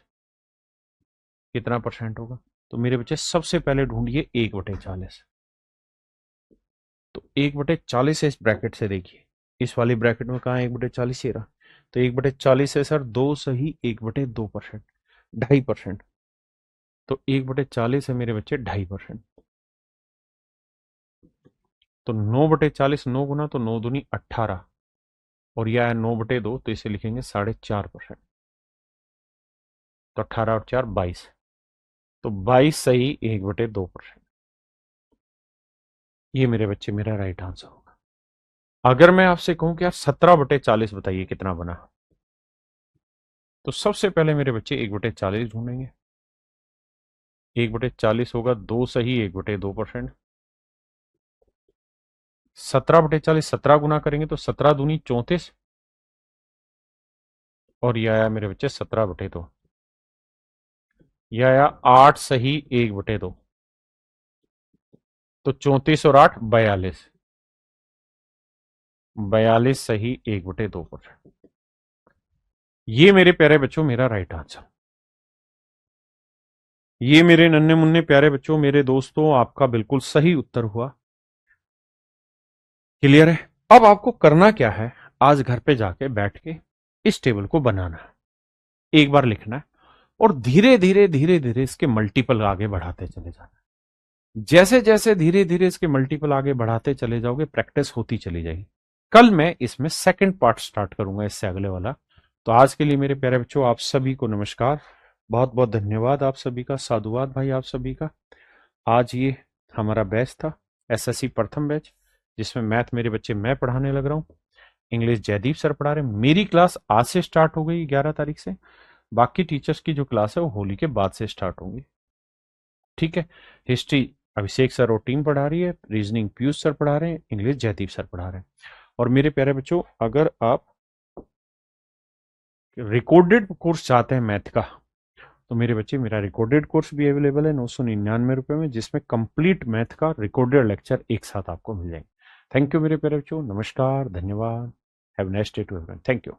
कितना परसेंट होगा? तो मेरे बच्चे सबसे पहले ढूंढिए 1/40। तो 1/40 है, इस ब्रैकेट से देखिए, इस वाली ब्रैकेट में कहा 1/40 ही रहा। तो 1/40 है सर, 2 सही 1/2%, 2.5%। तो 1/40 है मेरे बच्चे 2.5%। तो 9/40, 9 गुना, तो 9×2 18, और यह है 9/2, तो इसे लिखेंगे 4.5%। तो 18 और 4 22, तो 22 सही 1/2%। ये मेरे बच्चे मेरा राइट आंसर होगा। अगर मैं आपसे कहूं कि आप 17/40 बताइए कितना बना, तो सबसे पहले मेरे बच्चे 1/40 ढूंढेंगे। 1/40 होगा 2 सही 1/2%। 17/40 17 गुना करेंगे तो 17×2 34, और यह आया मेरे बच्चे 17/2। यह आया 8 सही 1/2, तो 34 और 8 42, 42 सही 1/2%। ये मेरे प्यारे बच्चों मेरा राइट आंसर। ये मेरे नन्हे मुन्ने प्यारे बच्चों, मेरे दोस्तों, आपका बिल्कुल सही उत्तर हुआ। क्लियर है? अब आपको करना क्या है, आज घर पे जाके बैठ के इस टेबल को बनाना है, एक बार लिखना है, और धीरे धीरे धीरे धीरे इसके मल्टीपल आगे बढ़ाते चले जाना। जैसे जैसे धीरे धीरे इसके मल्टीपल आगे बढ़ाते चले जाओगे, प्रैक्टिस होती चली जाएगी। कल मैं इसमें सेकंड पार्ट स्टार्ट करूंगा, इससे अगले वाला। तो आज के लिए मेरे प्यारे बच्चों, आप सभी को नमस्कार, बहुत बहुत धन्यवाद आप सभी का, साधुवाद भाई आप सभी का। आज ये हमारा बैच था, एसएससी प्रथम बैच, जिसमें मैथ मेरे बच्चे मैं पढ़ाने लग रहा हूँ, इंग्लिश जयदीप सर पढ़ा रहे हैं। मेरी क्लास आज से स्टार्ट हो गई 11 तारीख से, बाकी टीचर्स की जो क्लास है वो होली के बाद से स्टार्ट होंगी। ठीक है। हिस्ट्री अभिषेक सर और टीम पढ़ा रही है, रीजनिंग पीयूष सर पढ़ा रहे हैं, इंग्लिश जयदीप सर पढ़ा रहे हैं। और मेरे प्यारे बच्चों, अगर आप रिकॉर्डेड कोर्स चाहते हैं मैथ का, तो मेरे बच्चे मेरा रिकॉर्डेड कोर्स भी अवेलेबल है 999 रुपए में, जिसमें कंप्लीट मैथ का रिकॉर्डेड लेक्चर एक साथ आपको मिल जाएंगे। थैंक यू मेरे प्यारे बच्चों, नमस्कार, धन्यवाद। Have nice day to everyone, thank you.